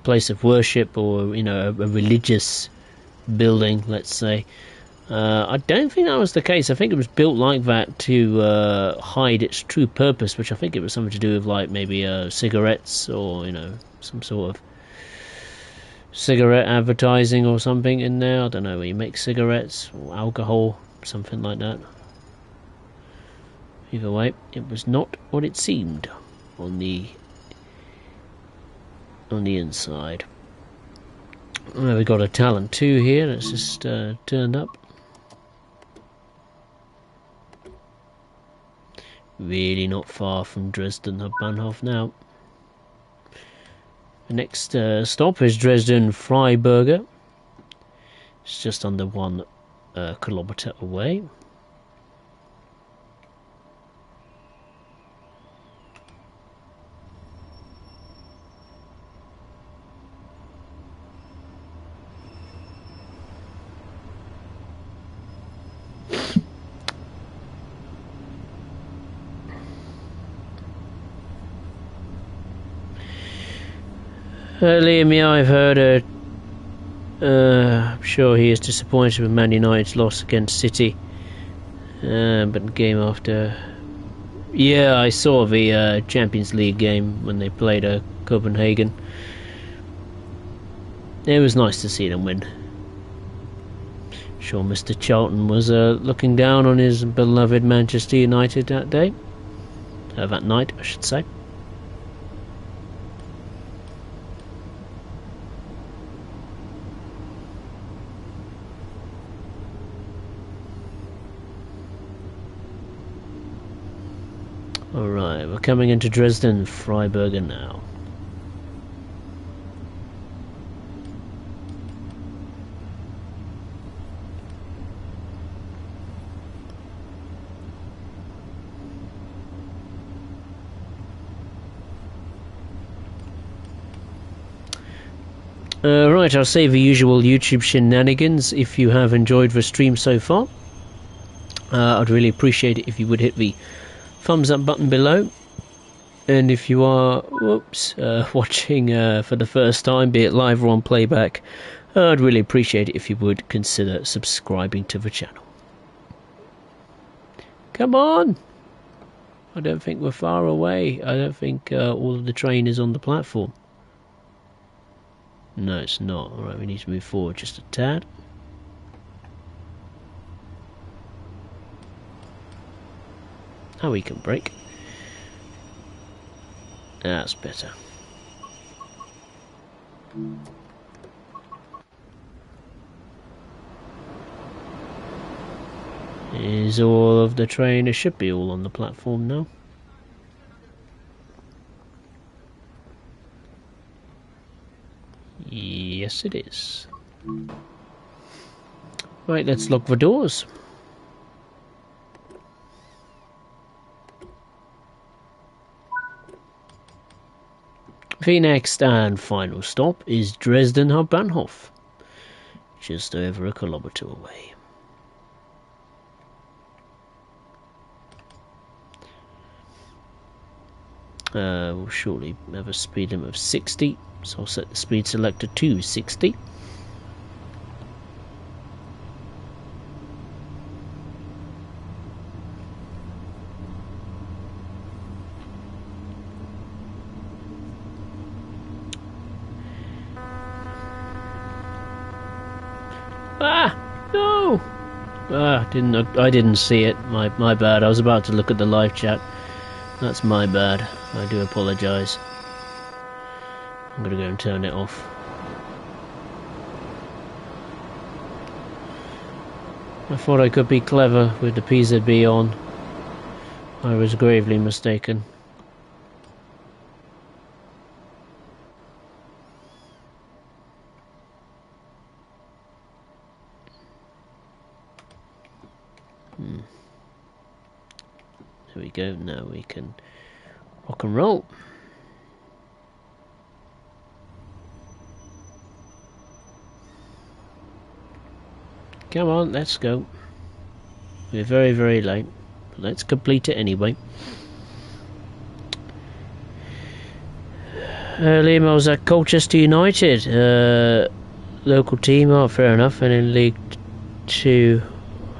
Speaker 1: place of worship, or, you know, a religious building, let's say. I don't think that was the case. I think it was built like that to hide its true purpose, which I think it was something to do with, like, maybe cigarettes, or, you know, some sort of cigarette advertising or something in there. I don't know, where you make cigarettes or alcohol, something like that. Either way, it was not what it seemed on the inside. We've got a Talent 2 here that's just turned up. Really not far from Dresden Bahnhof now. The next stop is Dresden Freiburger. It's just under 1 kilometer away. Liam, yeah, I've heard I'm sure he is disappointed with Man United's loss against City, but the game after, yeah, I saw the Champions League game when they played Copenhagen. It was nice to see them win. Sure, Mr. Charlton was looking down on his beloved Manchester United that day. That night, I should say. Alright, we're coming into Dresden, Freiburger now. Right, I'll save the usual YouTube shenanigans. If you have enjoyed the stream so far, I'd really appreciate it if you would hit the thumbs up button below. And if you are watching for the first time, be it live or on playback, I'd really appreciate it if you would consider subscribing to the channel. Come on! I don't think we're far away. I don't think all of the train is on the platform. No, it's not. Alright, we need to move forward just a tad. Now we can brake. That's better. Is all of the train? It should be all on the platform now. Yes, it is. Right, let's lock the doors. The next and final stop is Dresden Hauptbahnhof, just over a kilometre away. We'll shortly have a speed limit of 60, so I'll set the speed selector to 60. Ah! No! I didn't see it. My bad. I was about to look at the live chat. That's my bad. I do apologise. I'm gonna go and turn it off. I thought I could be clever with the PZB on. I was gravely mistaken. There we go, now we can rock and roll. Come on, let's go. We're very, very late, but let's complete it anyway. Liam, I was at Colchester United, local team. Oh, fair enough. And in League 2,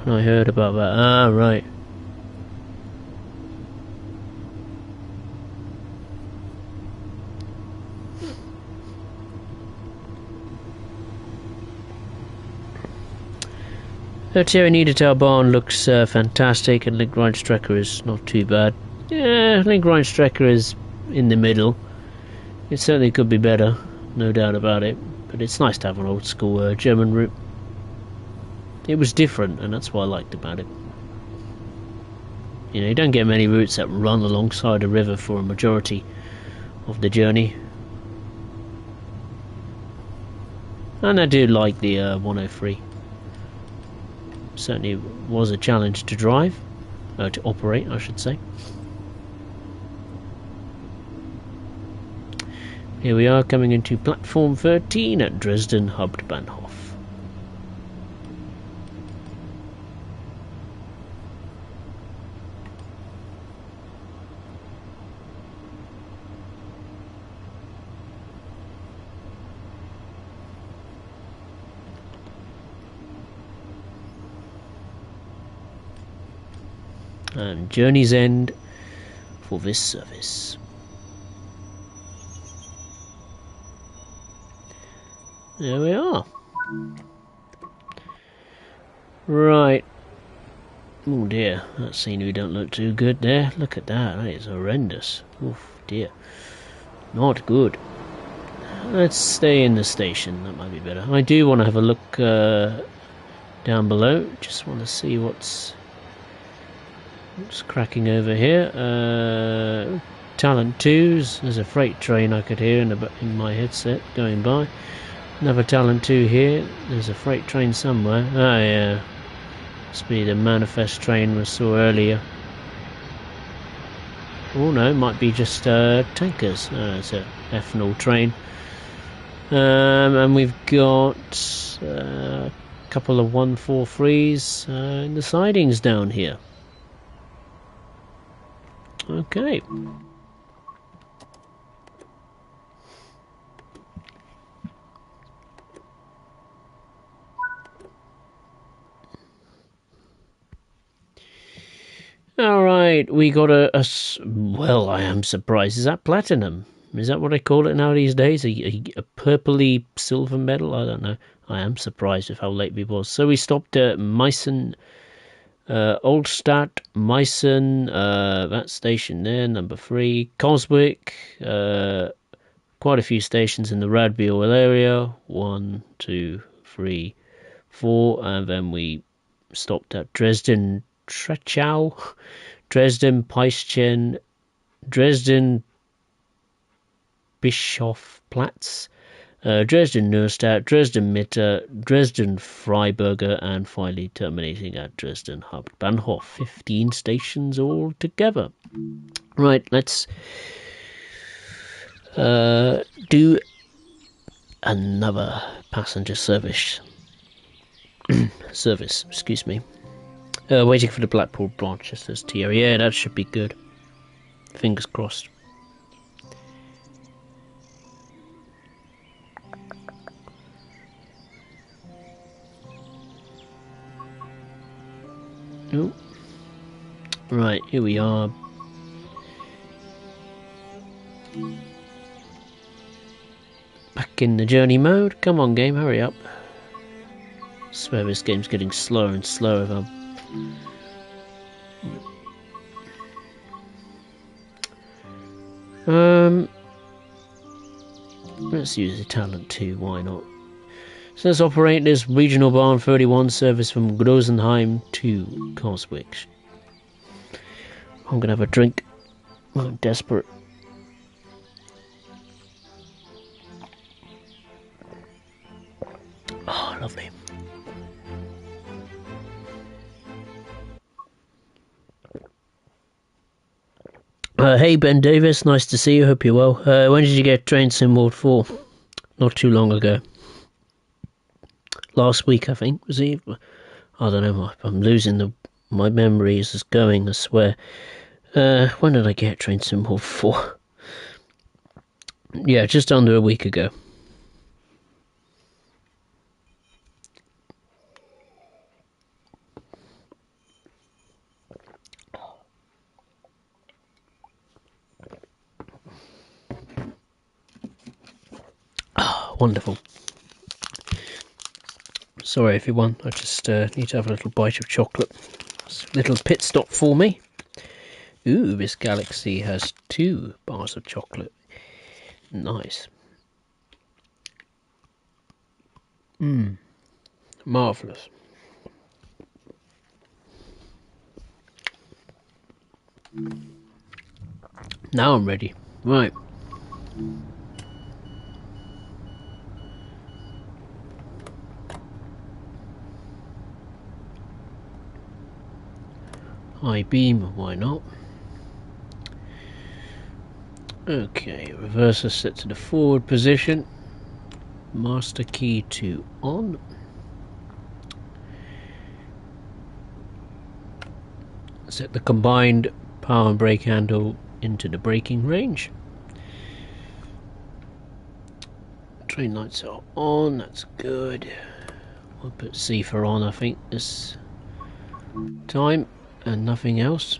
Speaker 1: I heard about that. Ah, right. The Tyrannidatal barn looks fantastic, and Link Rheinstrecker is not too bad. Yeah, Link Rheinstrecker is in the middle. It certainly could be better, no doubt about it. But it's nice to have an old school German route. It was different, and that's what I liked about it. You know, you don't get many routes that run alongside a river for a majority of the journey. And I do like the 103. Certainly was a challenge to drive, to operate, I should say. Here we are coming into platform 13 at Dresden Hauptbahnhof. And journey's end for this service. There we are. Right. Oh dear, that scenery don't look too good there. Look at that, that is horrendous. Oof, dear. Not good. Let's stay in the station, that might be better. I do want to have a look down below. Just want to see what's cracking over here. Talent 2s. There's a freight train I could hear in my headset going by. Another Talent 2 here. There's a freight train somewhere. Ah, yeah. Must be the manifest train we saw earlier. Oh no, it might be just tankers. It's a ethanol train. And we've got a couple of 143s in the sidings down here. Okay. Alright, we got well, I am surprised. Is that platinum? Is that what I call it now these days? A purpley silver medal? I don't know. I am surprised with how late we was. So we stopped at Meissen, Oldstadt, Meissen, that station there, number 3. Coswick, quite a few stations in the Radbiel area. 1, 2, 3, 4. And then we stopped at Dresden, Trechau, Dresden, Peischen, Dresden, Bischofplatz, Dresden, Neustadt, Dresden, Mitte, Dresden, Freiburger, and finally terminating at Dresden Hauptbahnhof. 15 stations all together. Right, let's do another passenger service. Excuse me. Waiting for the Blackpool branch, says Tia. Yeah, that should be good. Fingers crossed. Oh. Right, here we are. Back in the journey mode. Come on, game, hurry up. I swear this game's getting slower and slower. Let's use the Talent 2, why not? So let's operate this Regional Bahn 31 service from Grosenheim to Coswick. I'm gonna have a drink. I'm desperate. Oh, lovely. Hey Ben Davis, nice to see you, hope you're well. When did you get Train Sim World 4? Not too long ago. Last week, I think, was it? I don't know, I'm losing my memories is going, I swear. When did I get Train Sim World 4? Yeah, just under a week ago. Wonderful. Sorry everyone, I just need to have a little bite of chocolate. It's a little pit stop for me. Ooh, this galaxy has 2 bars of chocolate. Nice. Marvellous. Now I'm ready. Right. High beam, why not? Okay, reverser set to the forward position. Master key to on. Set the combined power and brake handle into the braking range. Train lights are on, that's good. We'll put C for on, I think, this time. And nothing else.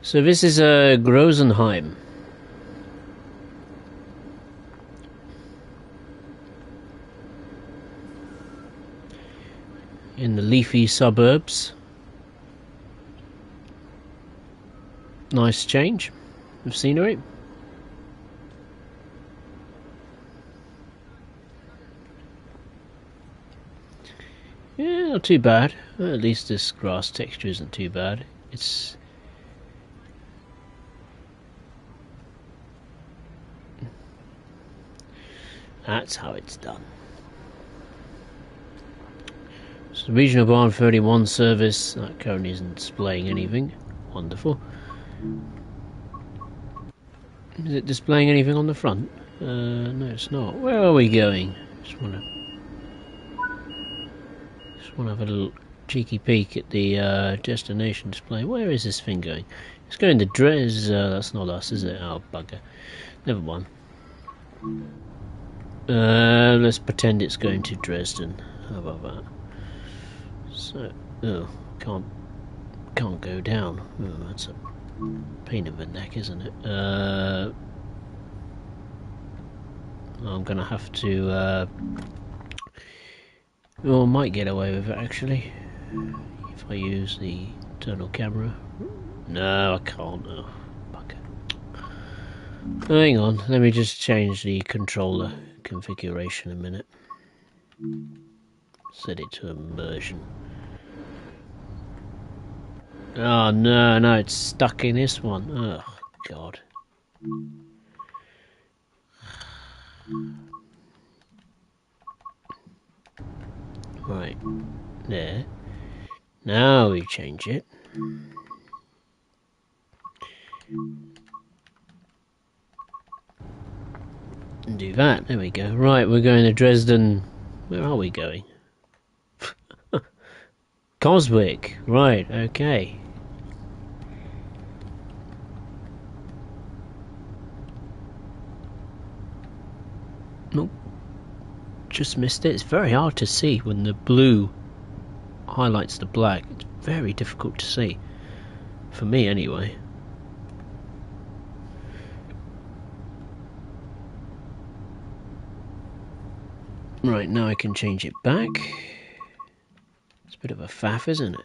Speaker 1: So this is Grosenheim. in the leafy suburbs. Nice change of scenery. Yeah, not too bad. At least this grass texture isn't too bad. It's that's how it's done. So the regional barn 31 service that currently isn't displaying anything. Wonderful. Is it displaying anything on the front? No, it's not. Where are we going? Just want to have a little cheeky peek at the destination display. Where is this thing going? It's going to Dresden. That's not us, is it? Oh, bugger. Never mind. Let's pretend it's going to Dresden. How about that? So, oh, can't go down. Oh, that's a pain in the neck, isn't it? I'm gonna have to. Well, I might get away with it actually if I use the internal camera. No, I can't. Oh, bugger. Hang on, let me just change the controller configuration a minute. Set it to immersion. Oh no, it's stuck in this one. Oh god. Right, there. Now we change it. And do that, there we go. Right, we're going to Dresden. Where are we going? Coswick, right, okay. Nope. Just missed it. It's very hard to see when the blue highlights the black. It's very difficult to see. For me, anyway. Right, now I can change it back. It's a bit of a faff, isn't it?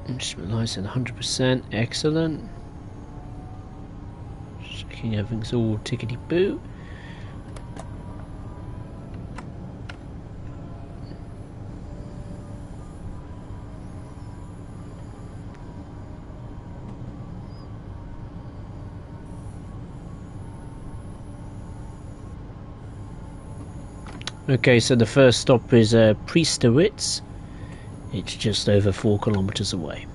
Speaker 1: Instrument license 100%, excellent. Checking everything's all tickety-boo. Okay, so the first stop is Priesterwitz. It's just over 4 kilometers away.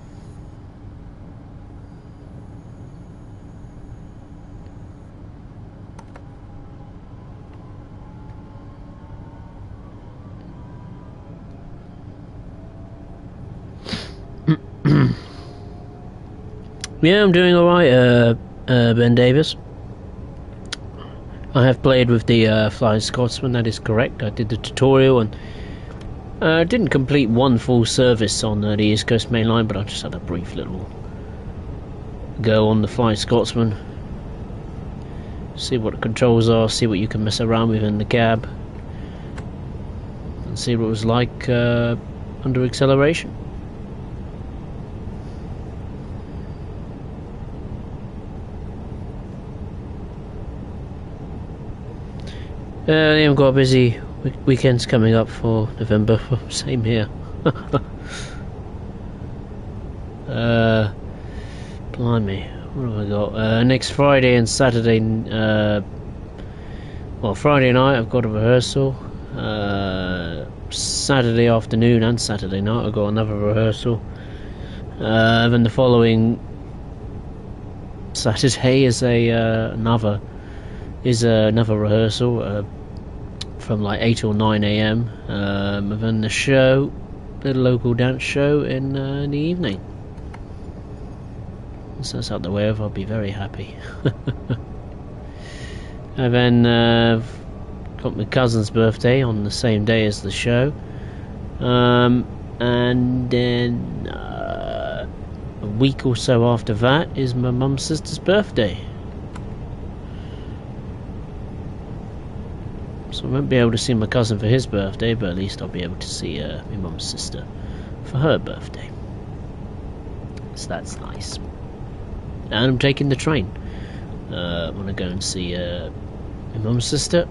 Speaker 1: Yeah, I'm doing alright, Ben Davis. I have played with the Flying Scotsman, that is correct. I did the tutorial and didn't complete one full service on the East Coast Main Line, but I just had a brief little go on the Flying Scotsman. See what the controls are, see what you can mess around with in the cab, and see what it was like under acceleration. I've got a busy weekends coming up for November. Same here. Blimey, what have I got? Next Friday and Saturday. Well, Friday night I've got a rehearsal. Saturday afternoon and Saturday night I've got another rehearsal. Then the following Saturday is another rehearsal from like 8 or 9 a.m. And then the show, the local dance show in the evening. So that's out the way of, I'll be very happy. And then got my cousin's birthday on the same day as the show. And then a week or so after that is my mum's sister's birthday. So I won't be able to see my cousin for his birthday, but at least I'll be able to see my mum's sister for her birthday. So that's nice. And I'm taking the train. I want to go and see my mum's sister.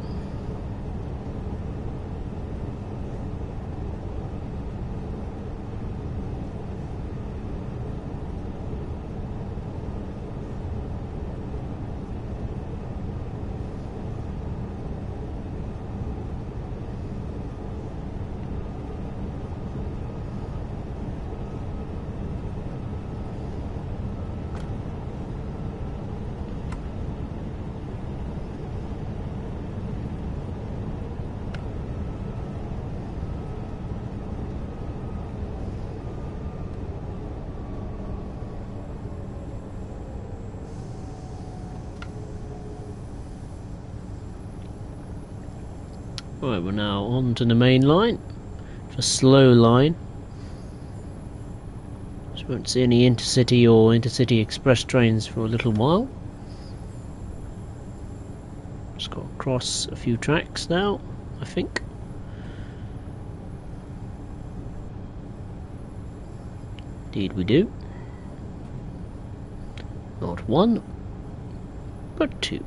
Speaker 1: Right, we're now on to the main line. It's a slow line. So we won't see any intercity or intercity express trains for a little while. Just got to cross a few tracks now, I think. Indeed we do. Not one, but two.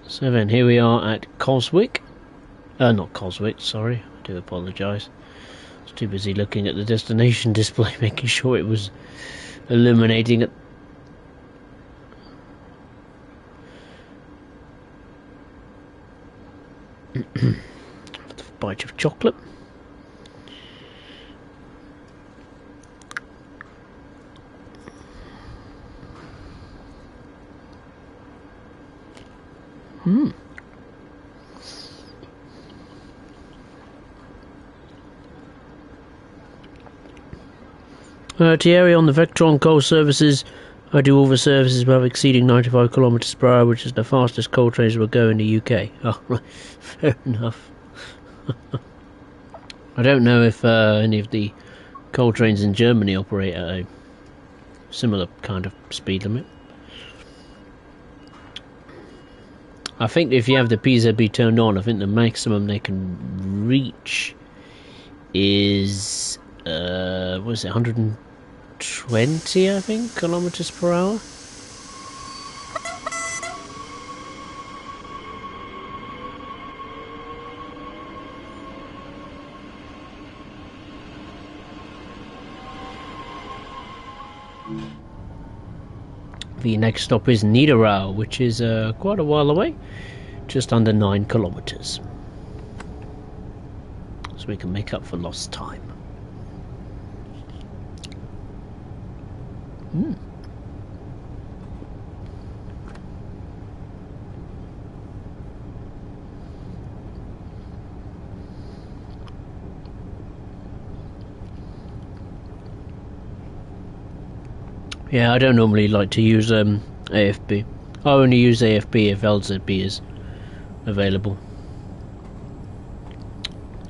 Speaker 1: So then here we are at Coswick. Not Coswick, sorry, I do apologise. I was too busy looking at the destination display, making sure it was illuminating it. Bite of chocolate. Thierry, on the Vectron coal services, I do all the services above exceeding 95 kilometers per hour, which is the fastest coal trains will go in the UK. Oh, right, fair enough. I don't know if any of the coal trains in Germany operate at a similar kind of speed limit. I think if you have the PZB turned on, I think the maximum they can reach is what is it, 120, I think, kilometers per hour. The next stop is Niederau, which is quite a while away, just under 9 kilometers. So we can make up for lost time. Yeah, I don't normally like to use AFB. I only use AFB if LZB is available.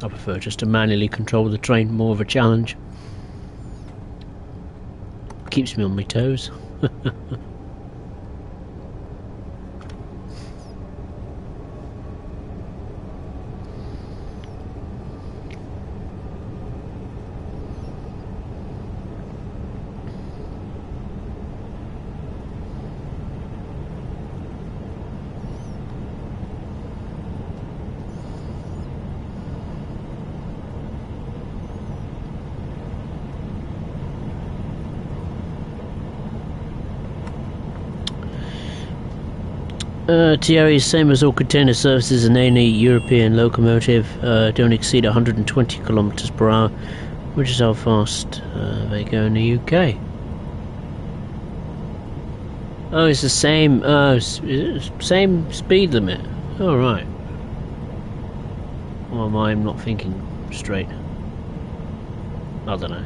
Speaker 1: I prefer just to manually control the train, more of a challenge. Keeps me on my toes. TRE is same as all container services, and any European locomotive don't exceed 120 kilometers per hour, which is how fast they go in the UK. Oh, it's the same. Same speed limit. Oh, right. Or am I not thinking straight? I don't know.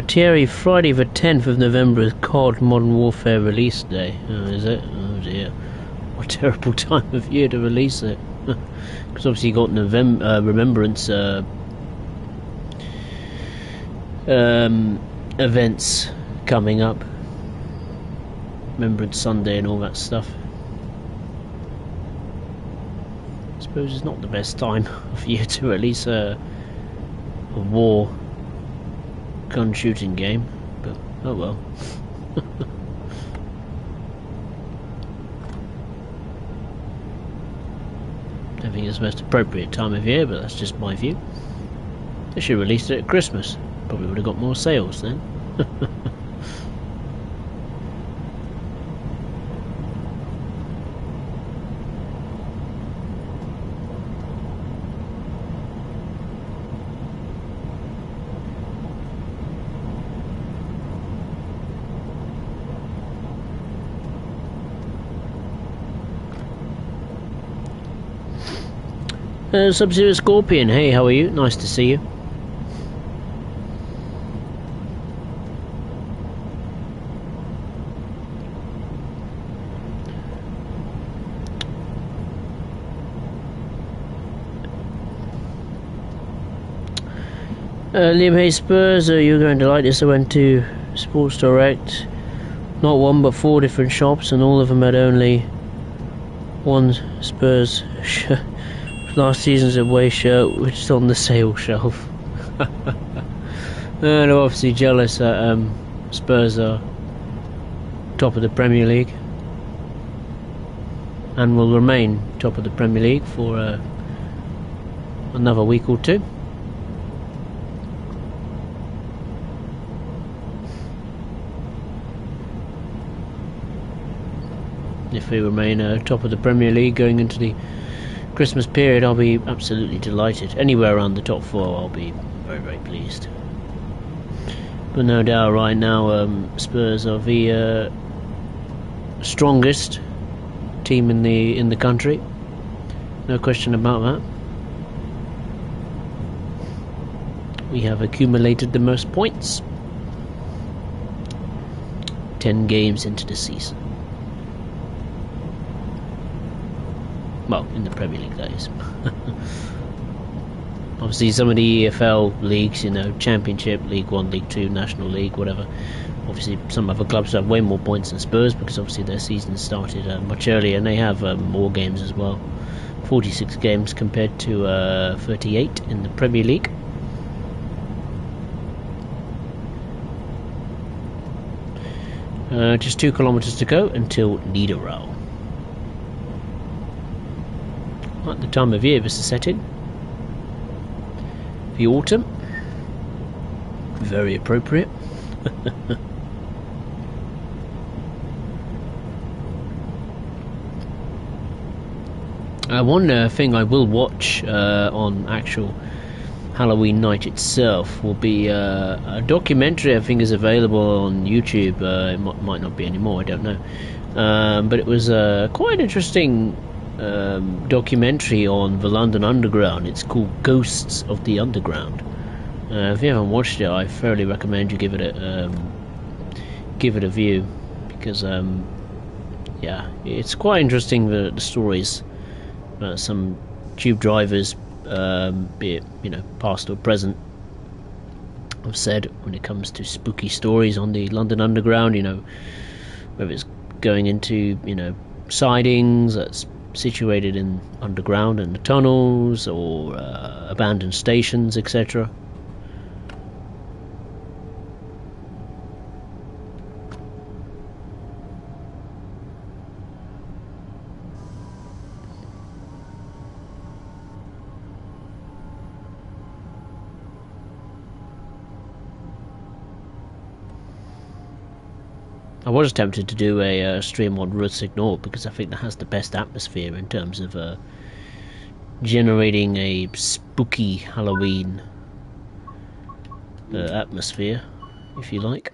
Speaker 1: Thierry, Friday the 10th of November is COD Modern Warfare release day. Oh, is it? Oh dear. What a terrible time of year to release it. Because obviously you got Remembrance events coming up. Remembrance Sunday and all that stuff. I suppose it's not the best time of year to release a war gun shooting game, but oh well. Don't think it's the most appropriate time of year, but that's just my view. They should have released it at Christmas. Probably would have got more sales then. Sub-Zero Scorpion, hey, how are you? Nice to see you. Liam, hey Spurs, you're going to like this. I went to Sports Direct, not one but 4 different shops, and all of them had only one Spurs last season's away shirt, which is on the sale shelf. They're obviously jealous that Spurs are top of the Premier League and will remain top of the Premier League for another week or two. If we remain top of the Premier League going into the Christmas period, I'll be absolutely delighted. Anywhere around the top 4, I'll be very, very pleased. But no doubt, right now, Spurs are the strongest team in the country. No question about that. We have accumulated the most points. 10 games into the season. Well, in the Premier League, that is. Obviously, some of the EFL leagues, you know, Championship, League 1, League 2, National League, whatever. Obviously, some other clubs have way more points than Spurs because obviously their season started much earlier, and they have more games as well. 46 games compared to 38 in the Premier League. Just 2 kilometres to go until Niederau. At the time of year this is set in. The autumn. Very appropriate. One thing I will watch on actual Halloween night itself will be a documentary I think is available on YouTube. It might not be anymore, I don't know. But it was quite interesting documentary on the London Underground. It's called Ghosts of the Underground. If you haven't watched it, I thoroughly recommend you give it a view, because yeah, it's quite interesting, the stories some tube drivers, be it, you know, past or present, have said when it comes to spooky stories on the London Underground. You know, whether it's going into, you know, sidings that's situated in underground in the tunnels, or abandoned stations, etc. I was tempted to do a stream on Rossignol because I think that has the best atmosphere in terms of generating a spooky Halloween atmosphere, if you like.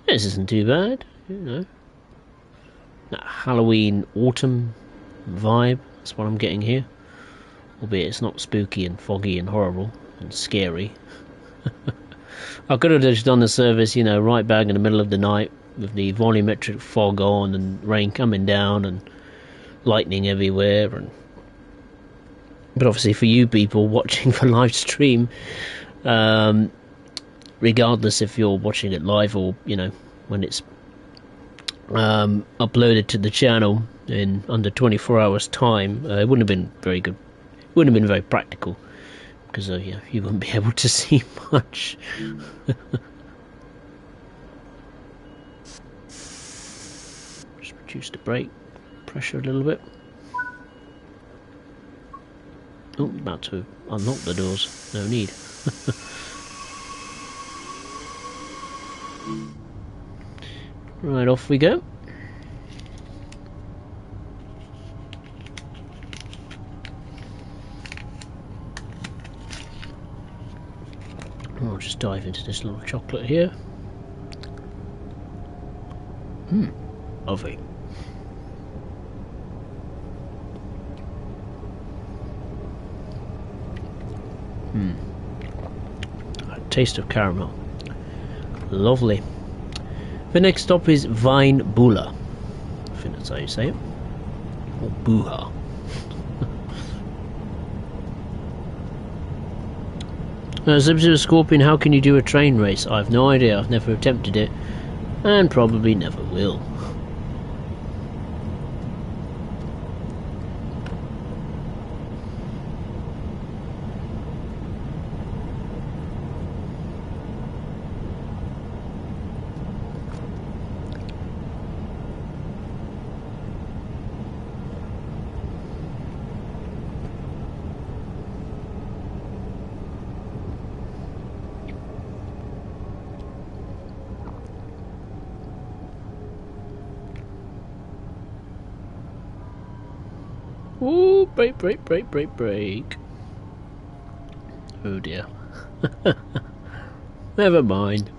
Speaker 1: This isn't too bad, you know. That Halloween autumn vibe, that's what I'm getting here. Albeit it's not spooky and foggy and horrible and scary. I could have just done the service, you know, right back in the middle of the night with the volumetric fog on and rain coming down and lightning everywhere. But obviously for you people watching the live stream, regardless if you're watching it live or, you know, when it's uploaded to the channel in under 24 hours time, it wouldn't have been very good. It wouldn't have been very practical because yeah, you wouldn't be able to see much. Just reduce the brake pressure a little bit. Oh, about to unlock the doors. No need. Right, off we go. I'll just dive into this little chocolate here. Lovely. A taste of caramel. Lovely. The next stop is Weinbulla. I think that's how you say it. Or Buha. Substitute Scorpion, how can you do a train race? I have no idea. I've never attempted it. And probably never will. Ooh, break. Oh dear. Never mind.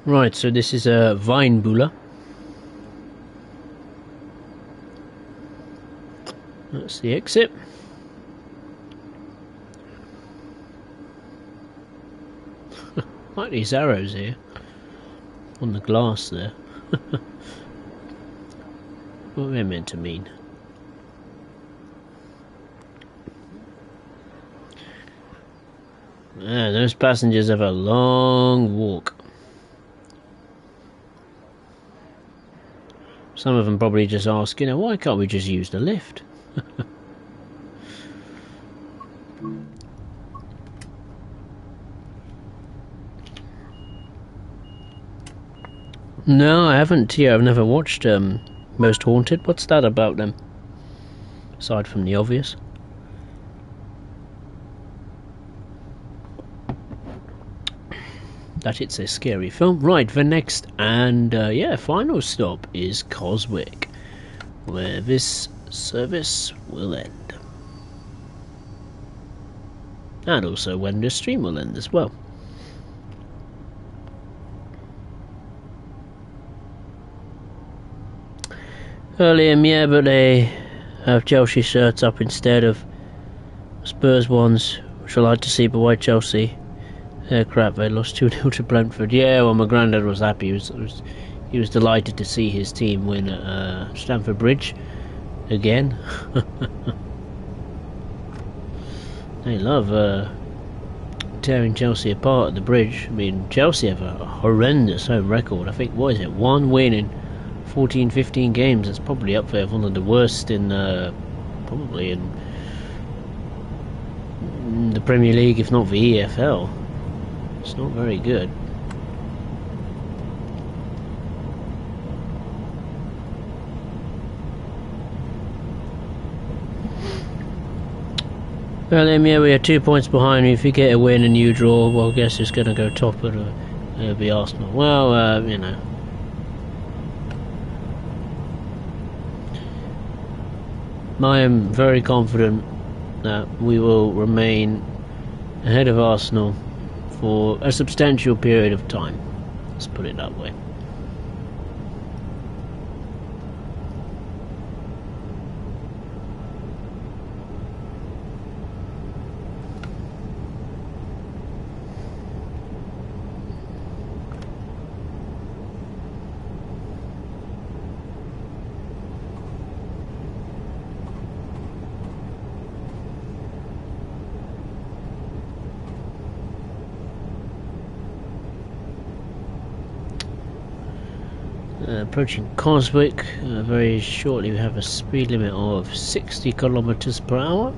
Speaker 1: Right, so this is a Weinbulla. That's the exit. Like these arrows here on the glass there. What are they meant to mean? Ah, those passengers have a long walk. Some of them probably just ask, you know, why can't we just use the lift? No, I haven't. Yeah, I've never watched Most Haunted. What's that about them? Aside from the obvious. That it's a scary film. Right, the next and yeah, final stop is Coswick, where this service will end. And also when the stream will end as well. Earlier, yeah, but they have Chelsea shirts up instead of Spurs ones, which I like to see, but why Chelsea? Crap, they lost 2-0 to Brentford. Yeah, well, my granddad was happy. He was delighted to see his team win at Stamford Bridge again. They love tearing Chelsea apart at the bridge. I mean, Chelsea have a horrendous home record. I think, what is it, 1 win in 14-15 games. That's probably up there, one of the worst in probably in the Premier League, if not the EFL. It's not very good. Well, yeah, we are 2 points behind. If you get a win and you draw, well, I guess it's going to go top, but it'll be Arsenal. Well, you know. I am very confident that we will remain ahead of Arsenal for a substantial period of time. Let's put it that way. Approaching Coswick, very shortly we have a speed limit of 60 kilometers per hour.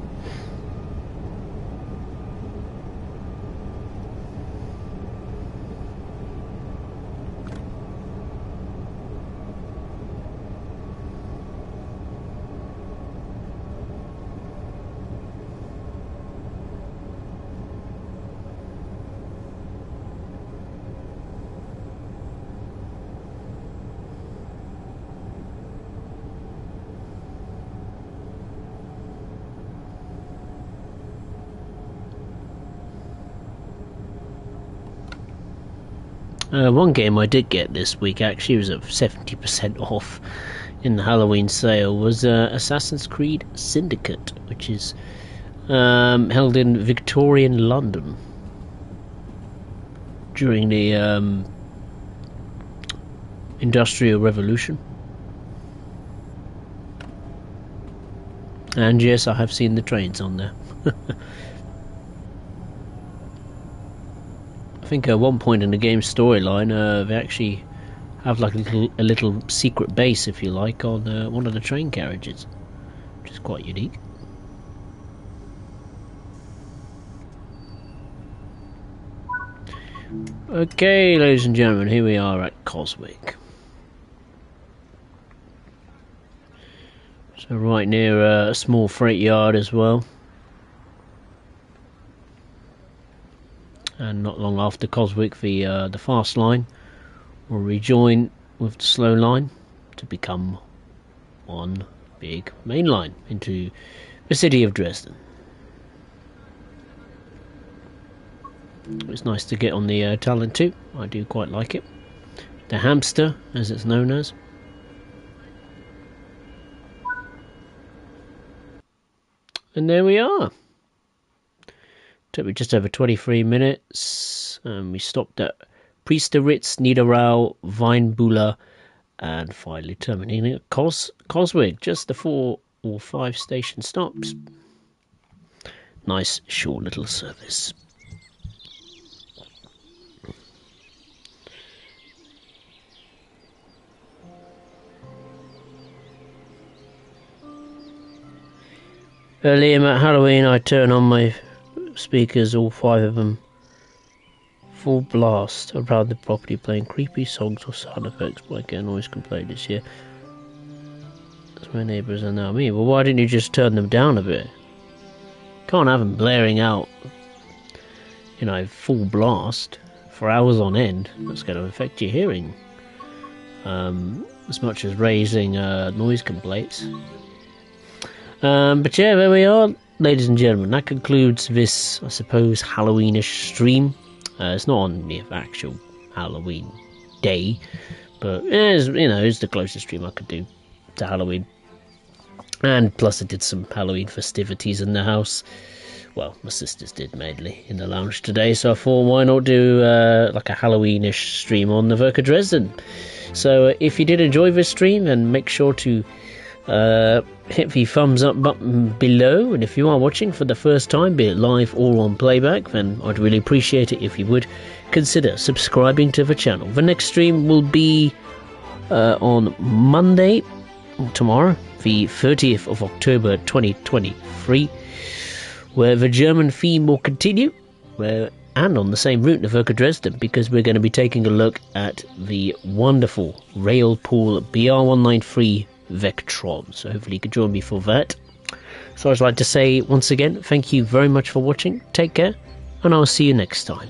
Speaker 1: One game I did get this week actually was at 70% off in the Halloween sale was Assassin's Creed Syndicate, which is held in Victorian London during the Industrial Revolution. And yes, I have seen the trains on there. I think at one point in the game's storyline, they actually have like a little secret base, if you like, on one of the train carriages, which is quite unique. Okay, ladies and gentlemen, here we are at Coswick. So right near a small freight yard as well. And not long after Coswick, the fast line will rejoin with the slow line to become one big main line into the city of Dresden. It's nice to get on the Talent 2. I do quite like it. The hamster, as it's known as. And there we are. Took me just over 23 minutes. We stopped at Priesteritz, Niederau, Weinbühler, and finally terminating at Coswick. Just the 4 or 5 station stops. Nice, short little service. Early at Halloween, I turn on my speakers, all 5 of them, full blast around the property, playing creepy songs or sound effects, but I get a noise complaint this year. As my neighbours are now me. Well, why didn't you just turn them down a bit? Can't have them blaring out, you know, full blast for hours on end. That's going to affect your hearing. As much as raising noise complaints. But yeah, there we are, ladies and gentlemen. That concludes this, I suppose, Halloweenish stream. It's not on the actual Halloween day, but it's the closest stream I could do to Halloween. And plus, I did some Halloween festivities in the house. Well, my sisters did mainly in the lounge today, so I thought, why not do like a Halloweenish stream on Nahverkher Dresden? So if you did enjoy this stream, then make sure to hit the thumbs up button below, and if you are watching for the first time, be it live or on playback, then I'd really appreciate it if you would consider subscribing to the channel. The next stream will be on Monday, tomorrow, the 30th of October 2023, where the German theme will continue, and on the same route, Nahverkher Dresden, because we're going to be taking a look at the wonderful Railpool BR193 Vectron. So hopefully you can join me for that. So I'd like to say once again, thank you very much for watching. Take care, and I'll see you next time.